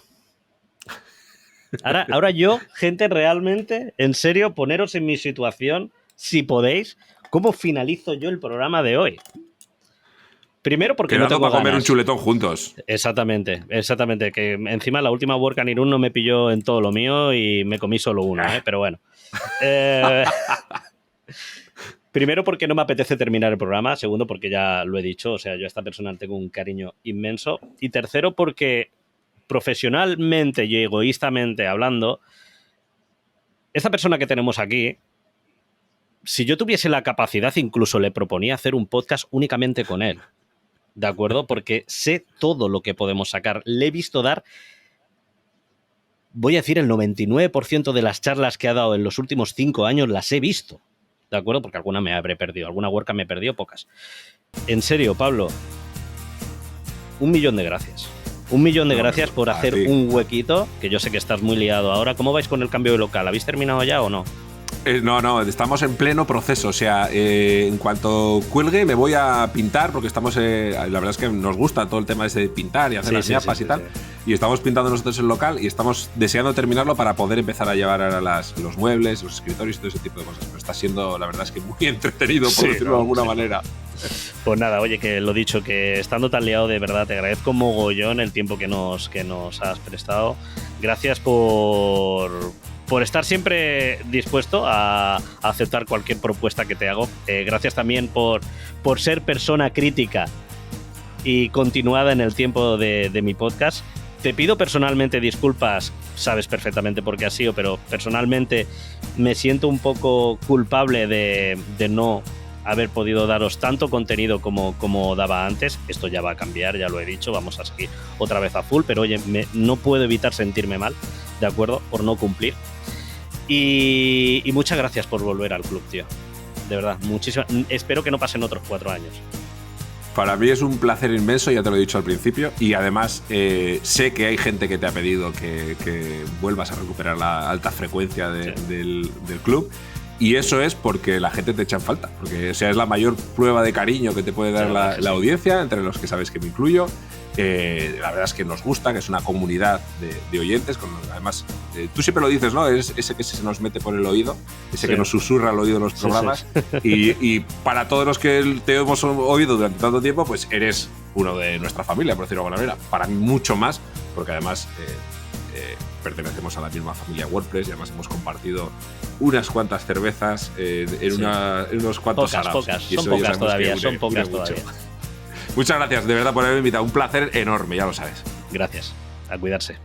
Ahora yo, gente, realmente, en serio, poneros en mi situación, si podéis, ¿cómo finalizo yo el programa de hoy? Primero porque no tengo para ganas. Comer un chuletón juntos. Exactamente. Que encima la última Work and Irún no me pilló en todo lo mío y me comí solo uno, pero bueno. Primero porque no me apetece terminar el programa. Segundo porque ya lo he dicho, o sea, yo a esta persona le tengo un cariño inmenso. Y tercero porque profesionalmente y egoístamente hablando, esta persona que tenemos aquí, si yo tuviese la capacidad, incluso le proponía hacer un podcast únicamente con él. ¿De acuerdo? Porque sé todo lo que podemos sacar. Le he visto dar, voy a decir, el 99% de las charlas que ha dado en los últimos 5 años las he visto. ¿De acuerdo? Porque alguna me habré perdido. Alguna WordCamp me he perdido, pocas. En serio, Pablo, 1.000.000 de gracias. 1.000.000 de gracias por hacer un huequito, que yo sé que estás muy liado ahora. ¿Cómo vais con el cambio de local? ¿Habéis terminado ya o no? No, estamos en pleno proceso. O sea, en cuanto cuelgue me voy a pintar, porque estamos, la verdad es que nos gusta todo el tema ese de pintar y hacer las ñapas y tal. Y estamos pintando nosotros el local y estamos deseando terminarlo para poder empezar a llevar ahora los muebles, los escritorios y todo ese tipo de cosas. Pero está siendo, la verdad es que muy entretenido, por decirlo de alguna manera. Pues nada, oye, que lo dicho, que estando tan liado, de verdad, te agradezco mogollón el tiempo que nos has prestado. Gracias por estar siempre dispuesto a aceptar cualquier propuesta que te hago. Gracias también por ser persona crítica y continuada en el tiempo de mi podcast. Te pido personalmente disculpas, sabes perfectamente por qué ha sido, pero personalmente me siento un poco culpable de no haber podido daros tanto contenido como daba antes. Esto ya va a cambiar, ya lo he dicho, vamos a seguir otra vez a full, pero oye, no puedo evitar sentirme mal, ¿de acuerdo? Por no cumplir. Y muchas gracias por volver al club, tío. De verdad, muchísimas. Espero que no pasen otros 4 años. Para mí es un placer inmenso, ya te lo he dicho al principio, y además sé que hay gente que te ha pedido que vuelvas a recuperar la alta frecuencia del club. Y eso es porque la gente te echa en falta, porque es la mayor prueba de cariño que te puede dar la audiencia, entre los que sabes que me incluyo. La verdad es que nos gusta, que es una comunidad de oyentes. Además, tú siempre lo dices, ¿no? Es ese que se nos mete por el oído, ese que nos susurra al oído en los programas. Y para todos los que te hemos oído durante tanto tiempo, pues eres uno de nuestra familia, por decirlo de alguna manera. Para mí mucho más, porque además pertenecemos a la misma familia WordPress y además hemos compartido unas cuantas cervezas en unos cuantos saraos. Son pocas todavía. Muchas gracias, de verdad, por haberme invitado. Un placer enorme, ya lo sabes. Gracias. A cuidarse.